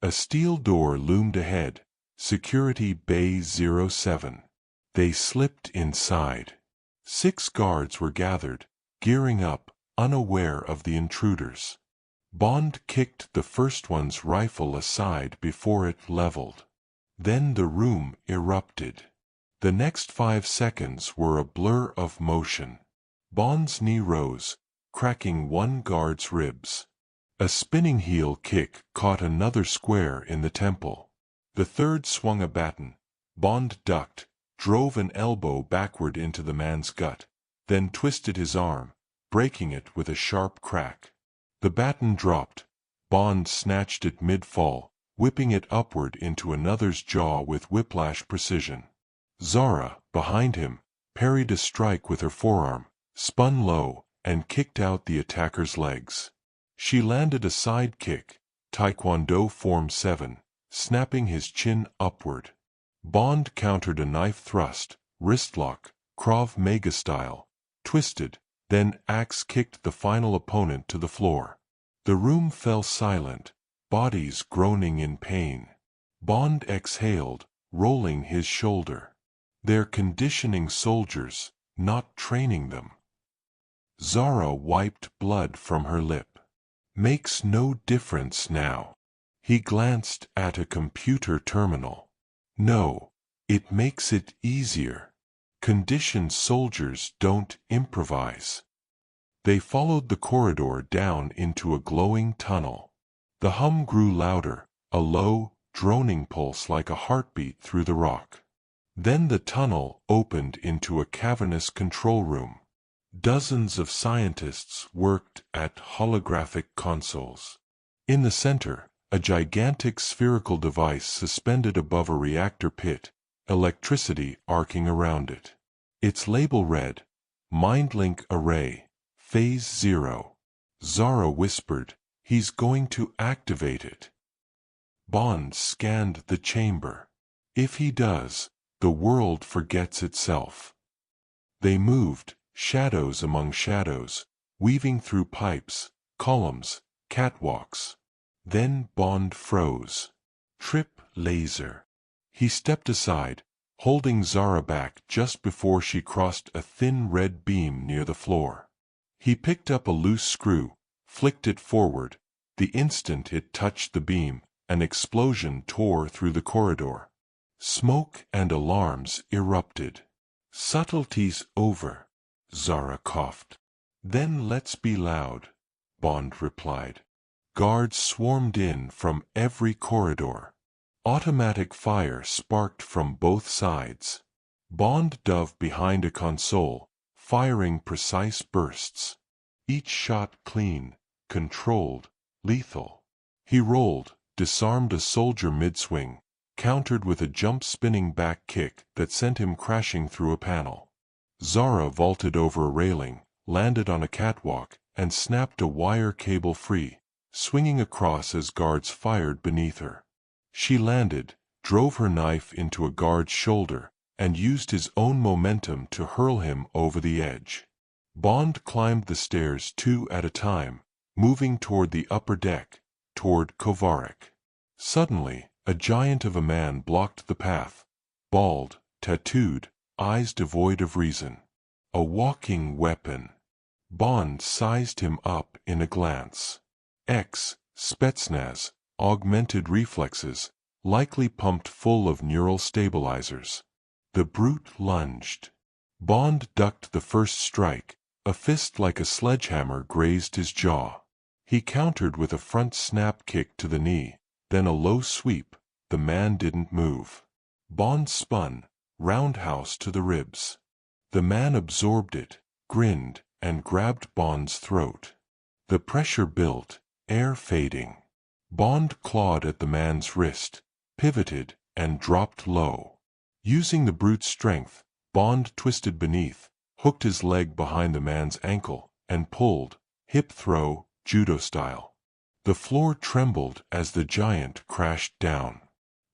Speaker 1: A steel door loomed ahead. Security Bay 07. They slipped inside. 6 guards were gathered, gearing up, unaware of the intruders. Bond kicked the first one's rifle aside before it leveled. Then the room erupted. The next 5 seconds were a blur of motion. Bond's knee rose, cracking one guard's ribs. A spinning heel kick caught another square in the temple. The third swung a baton. Bond ducked, drove an elbow backward into the man's gut, then twisted his arm, breaking it with a sharp crack. The baton dropped. Bond snatched it mid-fall, whipping it upward into another's jaw with whiplash precision. Zara, behind him, parried a strike with her forearm, spun low, and kicked out the attacker's legs. She landed a side kick, Taekwondo Form 7, snapping his chin upward. Bond countered a knife thrust, wristlock, Krav Maga style, twisted, then axe-kicked the final opponent to the floor. The room fell silent, bodies groaning in pain. Bond exhaled, rolling his shoulder. They're conditioning soldiers, not training them. Zara wiped blood from her lip. Makes no difference now. He glanced at a computer terminal. No, it makes it easier. Conditioned soldiers don't improvise. They followed the corridor down into a glowing tunnel. The hum grew louder, a low, droning pulse like a heartbeat through the rock. Then the tunnel opened into a cavernous control room. Dozens of scientists worked at holographic consoles. In the center, a gigantic spherical device suspended above a reactor pit, electricity arcing around it. Its label read, "Mindlink Array, Phase 0. Zara whispered, "He's going to activate it." Bond scanned the chamber. If he does, the world forgets itself. They moved, shadows among shadows, weaving through pipes, columns, catwalks. Then Bond froze. Trip laser. He stepped aside, holding Zara back just before she crossed a thin red beam near the floor. He picked up a loose screw, flicked it forward. The instant it touched the beam, an explosion tore through the corridor. Smoke and alarms erupted. "Subtleties over," Zara coughed. "Then let's be loud," Bond replied. Guards swarmed in from every corridor. Automatic fire sparked from both sides. Bond dove behind a console, firing precise bursts. Each shot clean, controlled, lethal. He rolled, disarmed a soldier mid-swing, countered with a jump-spinning back kick that sent him crashing through a panel. Zara vaulted over a railing, landed on a catwalk, and snapped a wire cable free, swinging across as guards fired beneath her. She landed, drove her knife into a guard's shoulder, and used his own momentum to hurl him over the edge. Bond climbed the stairs 2 at a time, moving toward the upper deck, toward Kovarik. Suddenly, a giant of a man blocked the path, bald, tattooed, eyes devoid of reason. A walking weapon. Bond sized him up in a glance. Spetsnaz, augmented reflexes, likely pumped full of neural stabilizers. The brute lunged. Bond ducked the first strike. A fist like a sledgehammer grazed his jaw. He countered with a front snap kick to the knee, then a low sweep. The man didn't move. Bond spun, roundhouse to the ribs. The man absorbed it, grinned, and grabbed Bond's throat. The pressure built, air fading. Bond clawed at the man's wrist, pivoted, and dropped low. Using the brute's strength, Bond twisted beneath, hooked his leg behind the man's ankle, and pulled, hip throw, judo style. The floor trembled as the giant crashed down.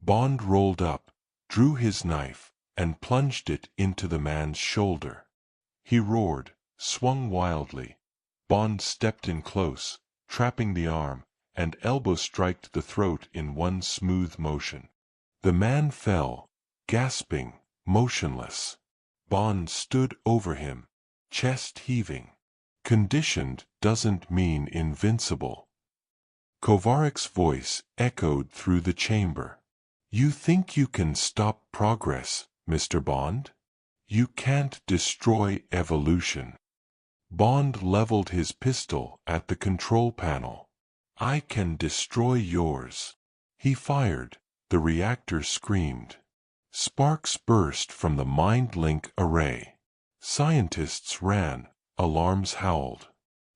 Speaker 1: Bond rolled up, drew his knife, and plunged it into the man's shoulder. He roared, swung wildly. Bond stepped in close, trapping the arm, and elbow-striked the throat in one smooth motion. The man fell, gasping, motionless. Bond stood over him, chest heaving. Conditioned doesn't mean invincible. Kovarik's voice echoed through the chamber. You think you can stop progress, Mr. Bond? You can't destroy evolution. Bond leveled his pistol at the control panel. I can destroy yours. He fired. The reactor screamed. Sparks burst from the mind-link array. Scientists ran. Alarms howled.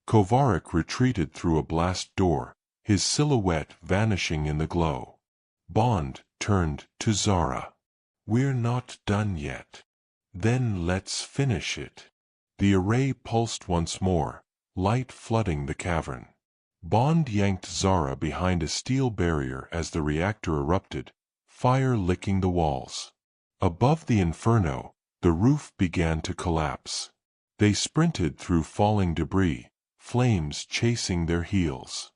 Speaker 1: Kovarik retreated through a blast door, his silhouette vanishing in the glow. Bond turned to Zara. We're not done yet. Then let's finish it. The array pulsed once more, light flooding the cavern. Bond yanked Zara behind a steel barrier as the reactor erupted, fire licking the walls. Above the inferno, the roof began to collapse. They sprinted through falling debris, flames chasing their heels.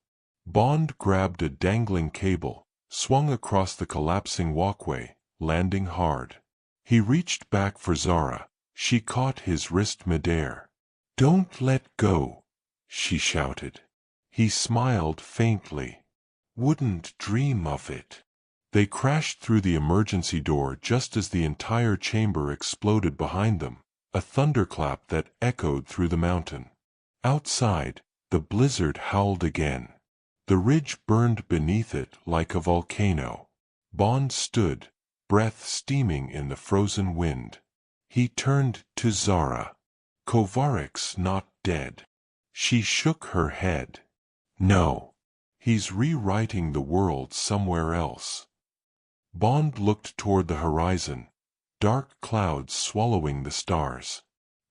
Speaker 1: Bond grabbed a dangling cable, swung across the collapsing walkway, landing hard. He reached back for Zara. She caught his wrist midair. Don't let go, she shouted. He smiled faintly. Wouldn't dream of it. They crashed through the emergency door just as the entire chamber exploded behind them, a thunderclap that echoed through the mountain. Outside, the blizzard howled again. The ridge burned beneath it like a volcano. Bond stood, breath steaming in the frozen wind. He turned to Zara. Kovarik's not dead. She shook her head. No. He's rewriting the world somewhere else. Bond looked toward the horizon, dark clouds swallowing the stars.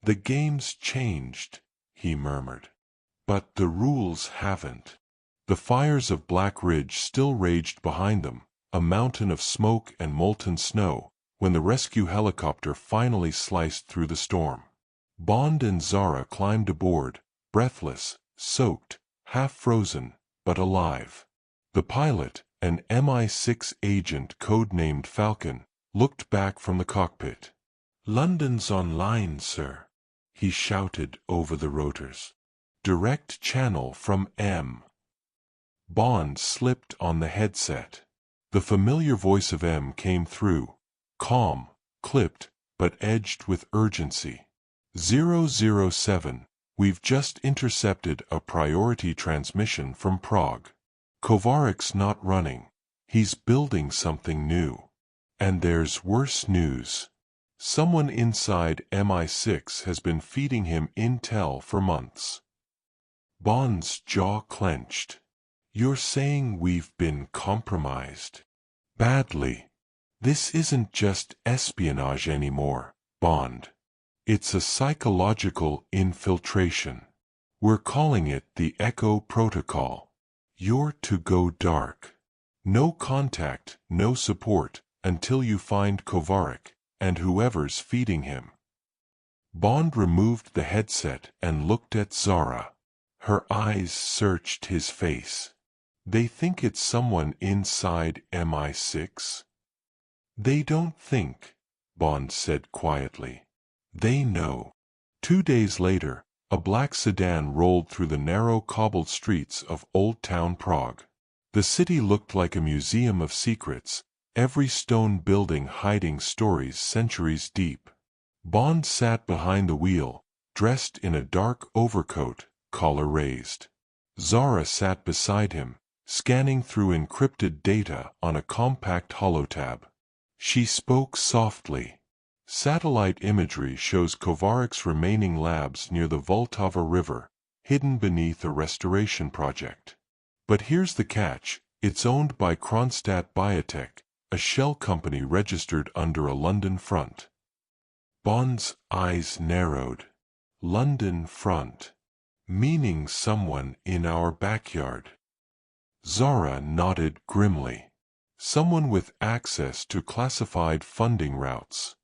Speaker 1: The game's changed, he murmured. But the rules haven't. The fires of Black Ridge still raged behind them, a mountain of smoke and molten snow, when the rescue helicopter finally sliced through the storm. Bond and Zara climbed aboard, breathless, soaked, half-frozen, but alive. The pilot, an MI6 agent codenamed Falcon, looked back from the cockpit. "London's online, sir," he shouted over the rotors. "Direct channel from M." Bond slipped on the headset. The familiar voice of M came through, calm, clipped, but edged with urgency. 007, we've just intercepted a priority transmission from Prague. Kovarik's not running. He's building something new. And there's worse news. Someone inside MI6 has been feeding him intel for months. Bond's jaw clenched. You're saying we've been compromised? Badly. This isn't just espionage anymore, Bond. It's a psychological infiltration. We're calling it the Echo Protocol. You're to go dark. No contact, no support, until you find Kovarik and whoever's feeding him. Bond removed the headset and looked at Zara. Her eyes searched his face. They think it's someone inside MI6? They don't think, Bond said quietly. They know. 2 days later, a black sedan rolled through the narrow cobbled streets of Old Town Prague. The city looked like a museum of secrets, every stone building hiding stories centuries deep. Bond sat behind the wheel, dressed in a dark overcoat, collar raised. Zara sat beside him, scanning through encrypted data on a compact holotab. She spoke softly. Satellite imagery shows Kovarik's remaining labs near the Vltava River, hidden beneath a restoration project. But here's the catch, it's owned by Kronstadt Biotech, a shell company registered under a London front. Bond's eyes narrowed. London front. Meaning someone in our backyard. Zara nodded grimly. Someone with access to classified funding routes.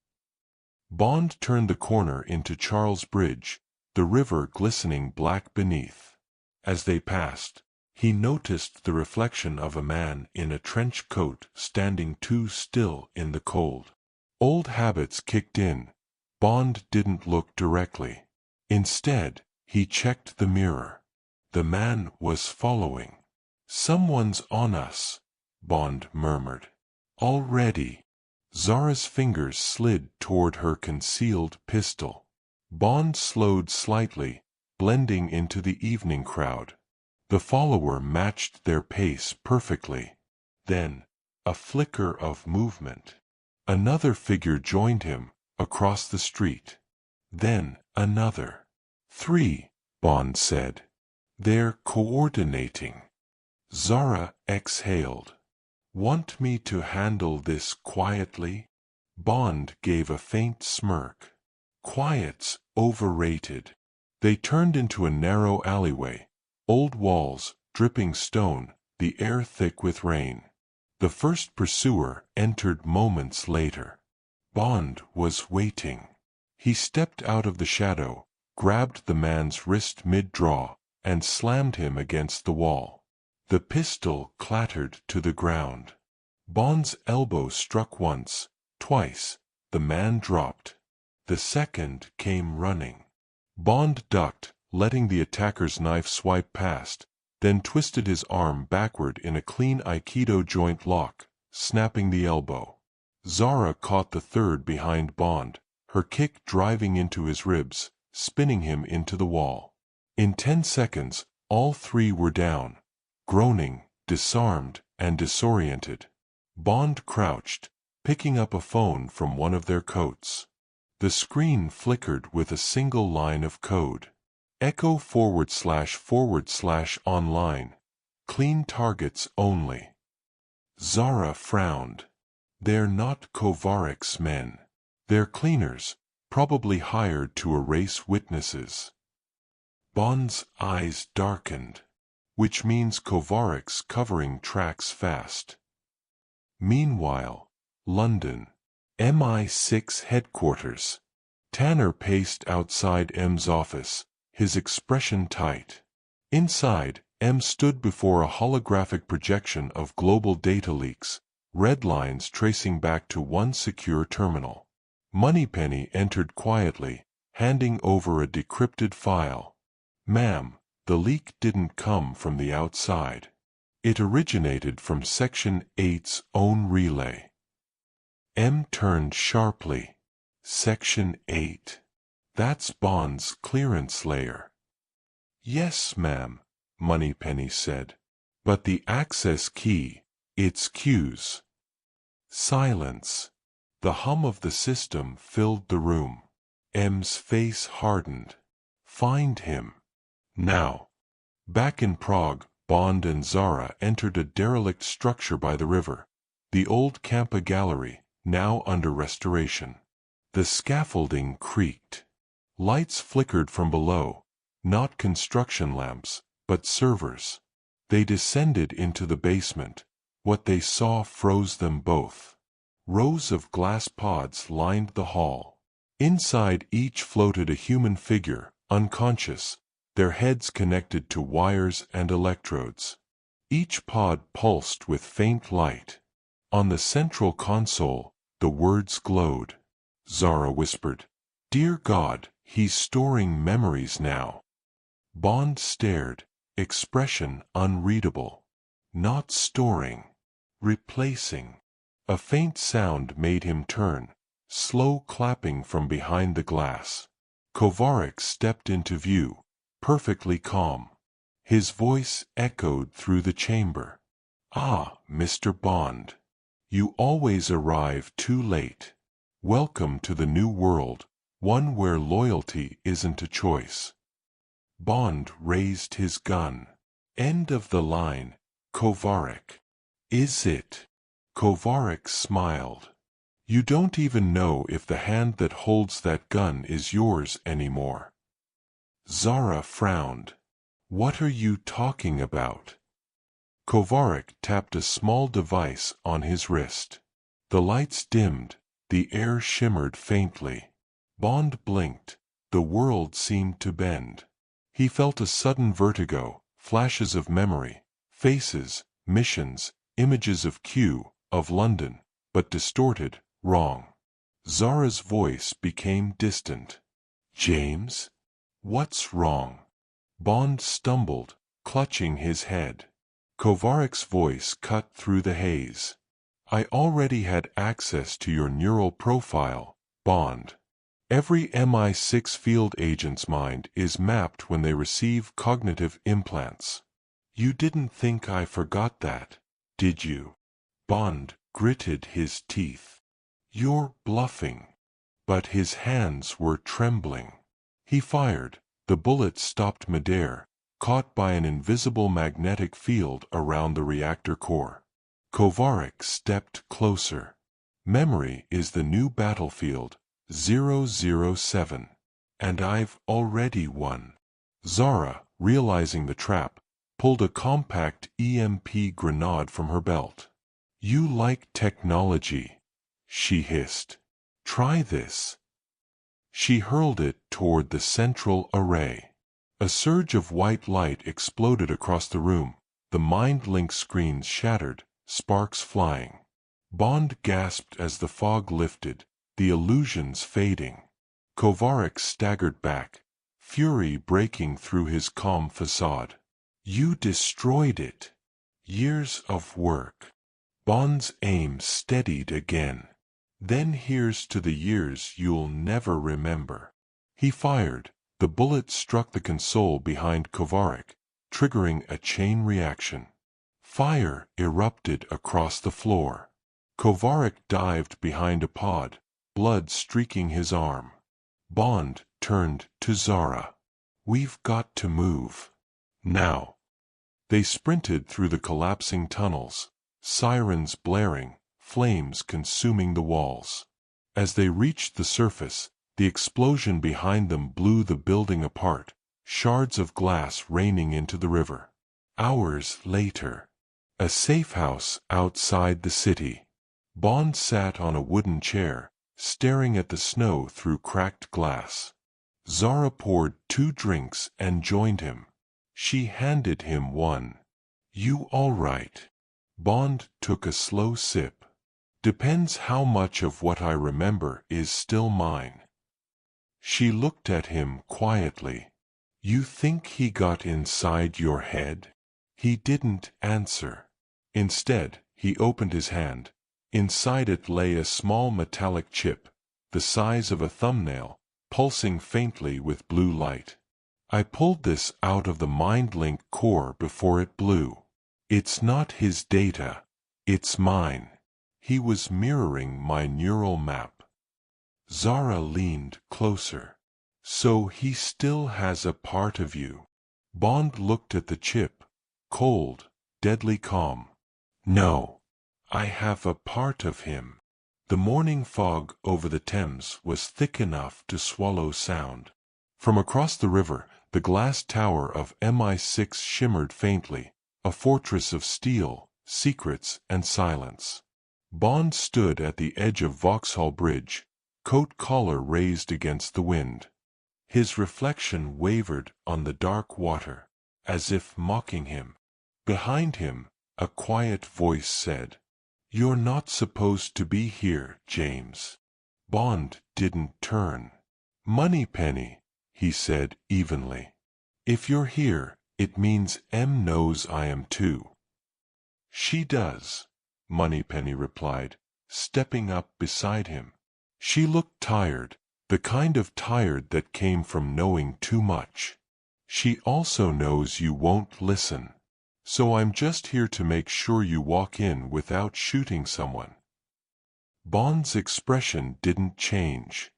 Speaker 1: Bond turned the corner into Charles Bridge, the river glistening black beneath. As they passed, he noticed the reflection of a man in a trench coat standing too still in the cold. Old habits kicked in. Bond didn't look directly. Instead, he checked the mirror. The man was following. Someone's on us, Bond murmured. Already. Zara's fingers slid toward her concealed pistol. Bond slowed slightly, blending into the evening crowd. The follower matched their pace perfectly. Then, a flicker of movement. Another figure joined him, across the street. Then, another. 3, Bond said. They're coordinating. Zara exhaled. Want me to handle this quietly? Bond gave a faint smirk. Quiet's overrated. They turned into a narrow alleyway. Old walls, dripping stone, the air thick with rain. The first pursuer entered moments later. Bond was waiting. He stepped out of the shadow, grabbed the man's wrist mid-draw, and slammed him against the wall. The pistol clattered to the ground. Bond's elbow struck once, twice. The man dropped. The second came running. Bond ducked, letting the attacker's knife swipe past, then twisted his arm backward in a clean Aikido joint lock, snapping the elbow. Zara caught the third behind Bond, her kick driving into his ribs, spinning him into the wall. In 10 seconds, all 3 were down. Groaning, disarmed, and disoriented. Bond crouched, picking up a phone from one of their coats. The screen flickered with a single line of code. Echo // online. Clean targets only. Zara frowned. They're not Kovarik's men. They're cleaners, probably hired to erase witnesses. Bond's eyes darkened. Which means Kovarik's covering tracks fast. Meanwhile, London. MI6 headquarters. Tanner paced outside M's office, his expression tight. Inside, M stood before a holographic projection of global data leaks, red lines tracing back to one secure terminal. Moneypenny entered quietly, handing over a decrypted file. Ma'am, the leak didn't come from the outside. It originated from Section 8's own relay. M turned sharply. Section 8. That's Bond's clearance layer. Yes, ma'am, Moneypenny said. But the access key, its cues. Silence. The hum of the system filled the room. M's face hardened. Find him. Now. Back in Prague, Bond and Zara entered a derelict structure by the river. The old Campa gallery, now under restoration. The scaffolding creaked. Lights flickered from below, not construction lamps, but servers. They descended into the basement. What they saw froze them both. Rows of glass pods lined the hall. Inside each floated a human figure, unconscious, their heads connected to wires and electrodes. Each pod pulsed with faint light. On the central console, the words glowed. Zara whispered, "Dear God, he's storing memories now." Bond stared, expression unreadable. Not storing. Replacing. A faint sound made him turn, slow clapping from behind the glass. Kovarik stepped into view, perfectly calm. His voice echoed through the chamber. "Ah, Mr. Bond. You always arrive too late. Welcome to the new world, one where loyalty isn't a choice." Bond raised his gun. "End of the line, Kovarik." "Is it?" Kovarik smiled. "You don't even know if the hand that holds that gun is yours anymore." Zara frowned. "What are you talking about?" Kovarik tapped a small device on his wrist. The lights dimmed, the air shimmered faintly. Bond blinked. The world seemed to bend. He felt a sudden vertigo, flashes of memory, faces, missions, images of Q, of London, but distorted, wrong. Zara's voice became distant. "James? What's wrong?" Bond stumbled, clutching his head. Kovarik's voice cut through the haze. "I already had access to your neural profile, Bond. Every MI6 field agent's mind is mapped when they receive cognitive implants. You didn't think I forgot that, did you?" Bond gritted his teeth. "You're bluffing." But his hands were trembling. He fired. The bullet stopped midair, caught by an invisible magnetic field around the reactor core. Kovarik stepped closer. "Memory is the new battlefield, 007. And I've already won." Zara, realizing the trap, pulled a compact EMP grenade from her belt. "You like technology," she hissed. "Try this." She hurled it toward the central array. A surge of white light exploded across the room. The mind-link screens shattered, sparks flying. Bond gasped as the fog lifted, the illusions fading. Kovarik staggered back, fury breaking through his calm facade. "You destroyed it. Years of work." Bond's aim steadied again. "Then here's to the years you'll never remember." He fired. The bullet struck the console behind Kovarik, triggering a chain reaction. Fire erupted across the floor. Kovarik dived behind a pod, blood streaking his arm. Bond turned to Zara. "We've got to move. Now." They sprinted through the collapsing tunnels, sirens blaring, flames consuming the walls. As they reached the surface, the explosion behind them blew the building apart, shards of glass raining into the river. Hours later. A safe house outside the city. Bond sat on a wooden chair, staring at the snow through cracked glass. Zara poured 2 drinks and joined him. She handed him one. "You all right?" Bond took a slow sip. "Depends how much of what I remember is still mine." She looked at him quietly. "You think he got inside your head?" He didn't answer. Instead, he opened his hand. Inside it lay a small metallic chip, the size of a thumbnail, pulsing faintly with blue light. "I pulled this out of the mind-link core before it blew. It's not his data. It's mine. He was mirroring my neural map. Zara leaned closer. So he still has a part of you. Bond looked at the chip, cold, deadly calm. No. I have a part of him. The morning fog over the Thames was thick enough to swallow sound. From across the river, the glass tower of MI6 shimmered faintly, a fortress of steel, secrets, and silence. Bond stood at the edge of Vauxhall Bridge, coat collar raised against the wind. His reflection wavered on the dark water, as if mocking him. Behind him, a quiet voice said, "You're not supposed to be here, James." Bond didn't turn. "Moneypenny," he said evenly. "If you're here, it means M knows I am too." "She does," Moneypenny replied, stepping up beside him. She looked tired, the kind of tired that came from knowing too much. "She also knows you won't listen. So I'm just here to make sure you walk in without shooting someone." Bond's expression didn't change.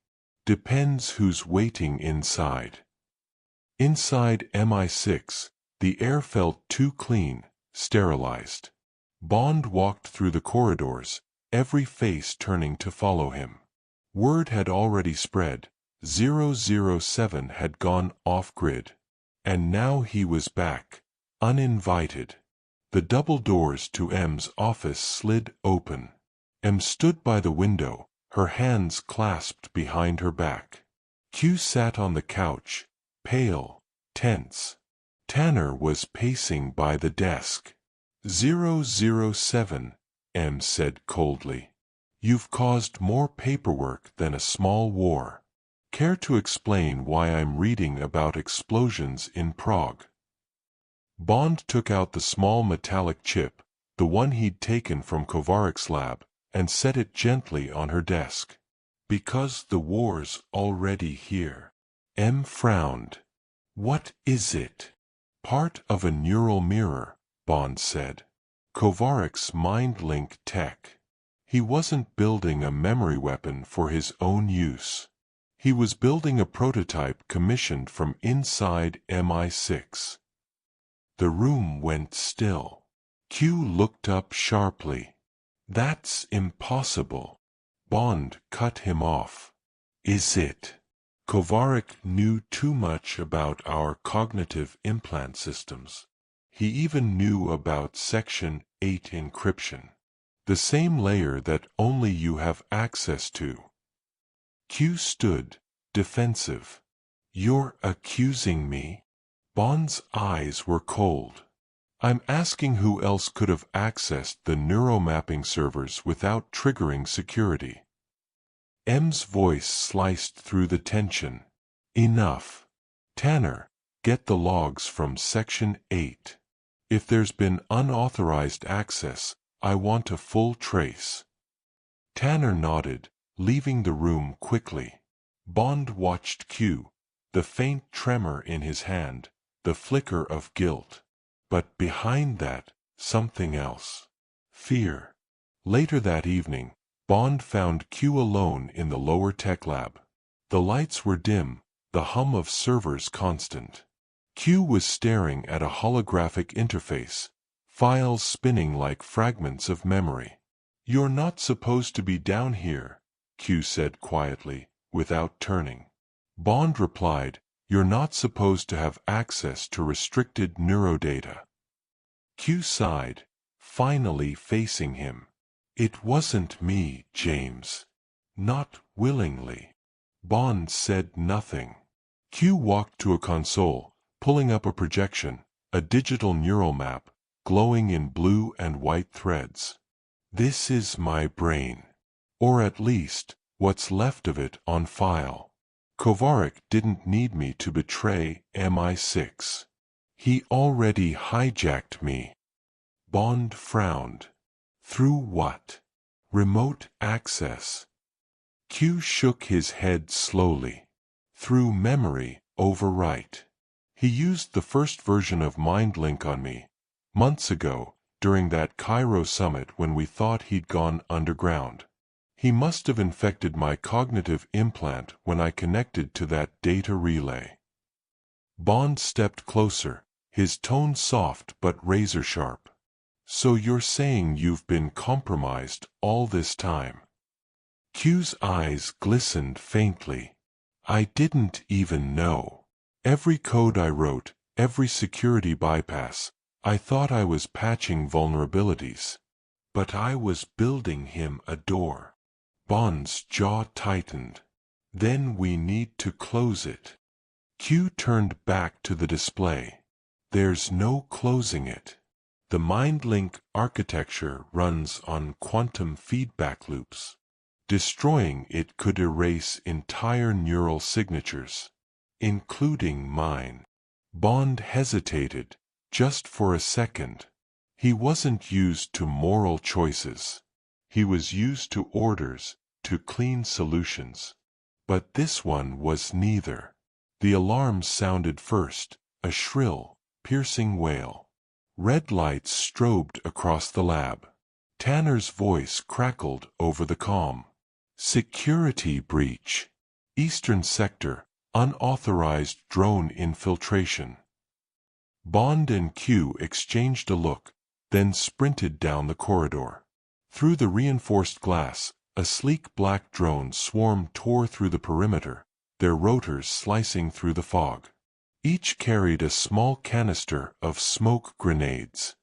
Speaker 1: "Depends who's waiting inside." Inside MI6, the air felt too clean, sterilized. Bond walked through the corridors, every face turning to follow him. Word had already spread, 007 had gone off-grid. And now he was back, uninvited. The double doors to M's office slid open. M stood by the window, her hands clasped behind her back. Q sat on the couch, pale, tense. Tanner was pacing by the desk. 007, M said coldly. "You've caused more paperwork than a small war. Care to explain why I'm reading about explosions in Prague?" Bond took out the small metallic chip, the one he'd taken from Kovaric's lab, and set it gently on her desk. "Because the war's already here." M frowned. "What is it?" "Part of a neural mirror," Bond said. "Kovaric's mind-link tech. He wasn't building a memory weapon for his own use. He was building a prototype commissioned from inside MI6. The room went still. Q looked up sharply. "That's impossible." Bond cut him off. "Is it?" Kovaric knew too much about our cognitive implant systems. He even knew about Section 8 encryption. The same layer that only you have access to. Q stood, defensive. "You're accusing me?" Bond's eyes were cold. "I'm asking who else could have accessed the neuromapping servers without triggering security." M's voice sliced through the tension. "Enough. Tanner, get the logs from Section 8. If there's been unauthorized access, I want a full trace." Tanner nodded, leaving the room quickly. Bond watched Q, the faint tremor in his hand, the flicker of guilt. But behind that, something else. Fear. Later that evening, Bond found Q alone in the lower tech lab. The lights were dim, the hum of servers constant. Q was staring at a holographic interface, files spinning like fragments of memory. "You're not supposed to be down here," Q said quietly, without turning. Bond replied, "You're not supposed to have access to restricted neurodata." Q sighed, finally facing him. "It wasn't me, James. Not willingly." Bond said nothing. Q walked to a console, pulling up a projection, a digital neural map, glowing in blue and white threads. "This is my brain. Or at least, what's left of it on file. Kovaric didn't need me to betray MI6. He already hijacked me." Bond frowned. "Through what? Remote access?" Q shook his head slowly. "Through memory overwrite. He used the first version of MindLink on me. Months ago, during that Cairo summit when we thought he'd gone underground. He must have infected my cognitive implant when I connected to that data relay." Bond stepped closer, his tone soft but razor-sharp. "So you're saying you've been compromised all this time?" Q's eyes glistened faintly. "I didn't even know. Every code I wrote, every security bypass, I thought I was patching vulnerabilities. But I was building him a door." Bond's jaw tightened. "Then we need to close it." Q turned back to the display. "There's no closing it. The MindLink architecture runs on quantum feedback loops. Destroying it could erase entire neural signatures, including mine." Bond hesitated, just for a second. He wasn't used to moral choices. He was used to orders, to clean solutions. But this one was neither. The alarm sounded first, a shrill, piercing wail. Red lights strobed across the lab. Tanner's voice crackled over the comm. "Security breach. Eastern Sector, unauthorized drone infiltration." Bond and Q exchanged a look, then sprinted down the corridor. Through the reinforced glass, a sleek black drone swarm tore through the perimeter, their rotors slicing through the fog. Each carried a small canister of smoke grenades.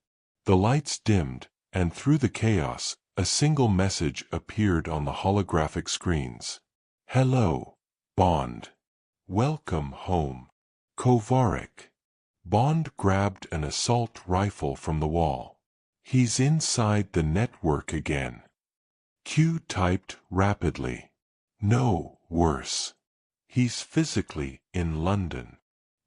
Speaker 1: The lights dimmed, and through the chaos, a single message appeared on the holographic screens. "Hello, Bond. Welcome home. Kovarik." Bond grabbed an assault rifle from the wall. "He's inside the network again." Q typed rapidly. "No, worse. He's physically in London."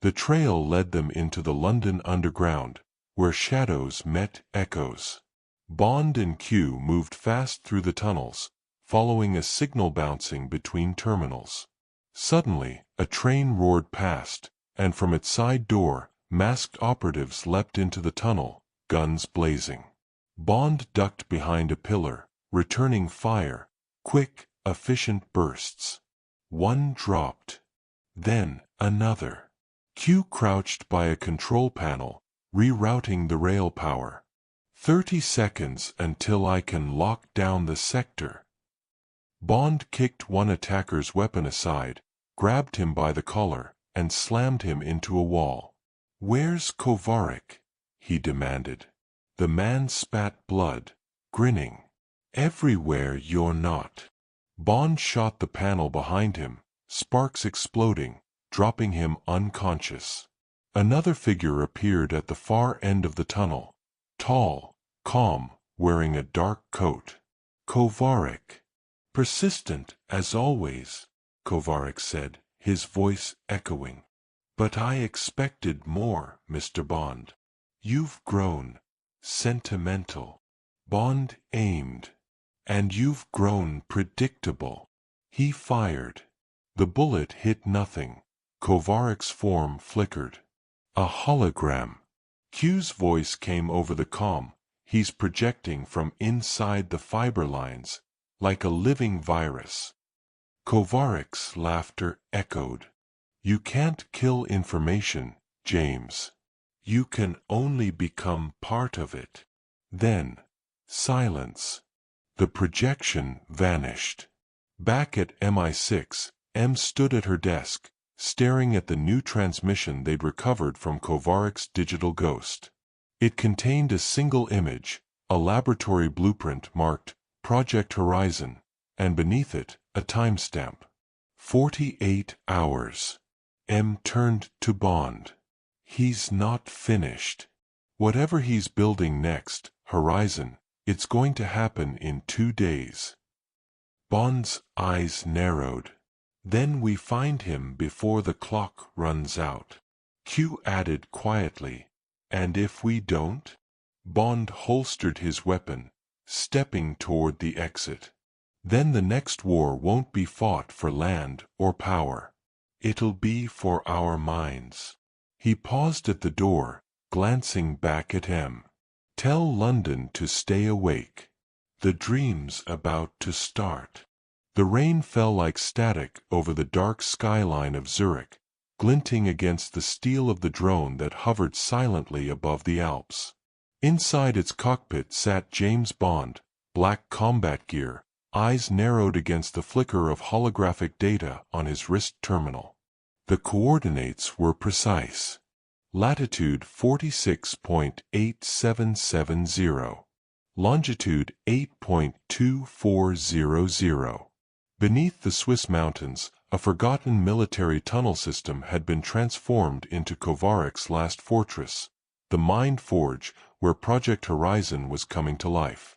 Speaker 1: The trail led them into the London Underground, where shadows met echoes. Bond and Q moved fast through the tunnels, following a signal bouncing between terminals. Suddenly, a train roared past, and from its side door, masked operatives leapt into the tunnel, guns blazing. Bond ducked behind a pillar, returning fire, quick, efficient bursts. One dropped. Then, another. Q crouched by a control panel, rerouting the rail power. 30 seconds until I can lock down the sector." Bond kicked one attacker's weapon aside, grabbed him by the collar, and slammed him into a wall. "Where's Kovarik?" he demanded. The man spat blood, grinning. "Everywhere you're not." Bond shot the panel behind him, sparks exploding, dropping him unconscious. Another figure appeared at the far end of the tunnel. Tall, calm, wearing a dark coat. "Kovarik." "Persistent, as always," Kovarik said, his voice echoing. "But I expected more, Mr. Bond. You've grown sentimental." Bond aimed. "And you've grown predictable." He fired. The bullet hit nothing. Kovarik's form flickered. "A hologram." Q's voice came over the comm. "He's projecting from inside the fiber lines, like a living virus." Kovarik's laughter echoed. "You can't kill information, James. You can only become part of it." Then, silence. The projection vanished. Back at MI6, M stood at her desk, staring at the new transmission they'd recovered from Kovarik's digital ghost. It contained a single image, a laboratory blueprint marked Project Horizon, and beneath it, a timestamp. 48 hours. M turned to Bond. "He's not finished. Whatever he's building next, Horizon, it's going to happen in 2 days." Bond's eyes narrowed. "Then we find him before the clock runs out." Q added quietly, "And if we don't?" Bond holstered his weapon, stepping toward the exit. "Then the next war won't be fought for land or power. It'll be for our minds." He paused at the door, glancing back at M. Tell London to stay awake. The dream's about to start. The rain fell like static over the dark skyline of Zurich, glinting against the steel of the drone that hovered silently above the Alps. Inside its cockpit sat James Bond, black combat gear, eyes narrowed against the flicker of holographic data on his wrist terminal. The coordinates were precise. Latitude 46.8770. Longitude 8.2400. Beneath the Swiss mountains, a forgotten military tunnel system had been transformed into Kovarik's last fortress, the Mind Forge, where Project Horizon was coming to life.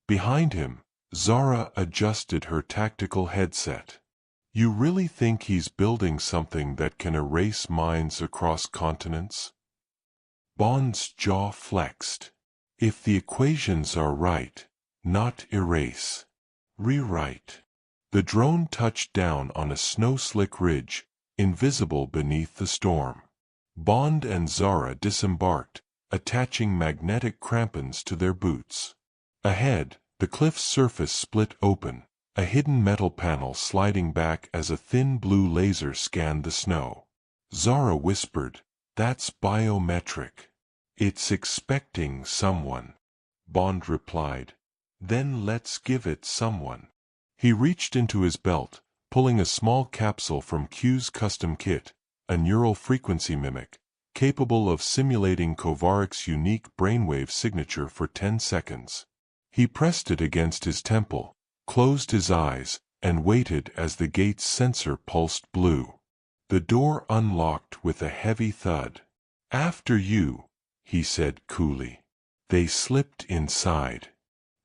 Speaker 1: Behind him, Zara adjusted her tactical headset. You really think he's building something that can erase minds across continents? Bond's jaw flexed. If the equations are right, not erase, rewrite. The drone touched down on a snow-slick ridge, invisible beneath the storm. Bond and Zara disembarked, attaching magnetic crampons to their boots. Ahead, the cliff's surface split open, a hidden metal panel sliding back as a thin blue laser scanned the snow. Zara whispered, "That's biometric." "It's expecting someone," Bond replied. "Then let's give it someone." He reached into his belt, pulling a small capsule from Q's custom kit, a neural frequency mimic, capable of simulating Kovarik's unique brainwave signature for 10 seconds. He pressed it against his temple, closed his eyes, and waited as the gate's sensor pulsed blue. The door unlocked with a heavy thud. "After you," he said coolly. They slipped inside.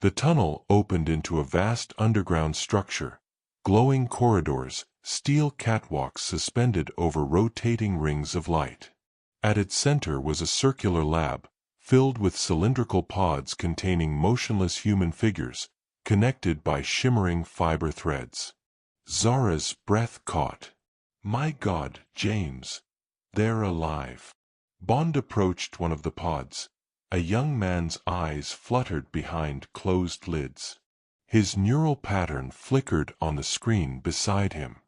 Speaker 1: The tunnel opened into a vast underground structure, glowing corridors, steel catwalks suspended over rotating rings of light. At its center was a circular lab, filled with cylindrical pods containing motionless human figures, connected by shimmering fiber threads. Zara's breath caught. "My God, James! They're alive." Bond approached one of the pods. A young man's eyes fluttered behind closed lids. His neural pattern flickered on the screen beside him.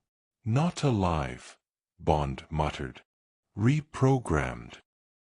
Speaker 1: "Not alive," Bond muttered. "Reprogrammed."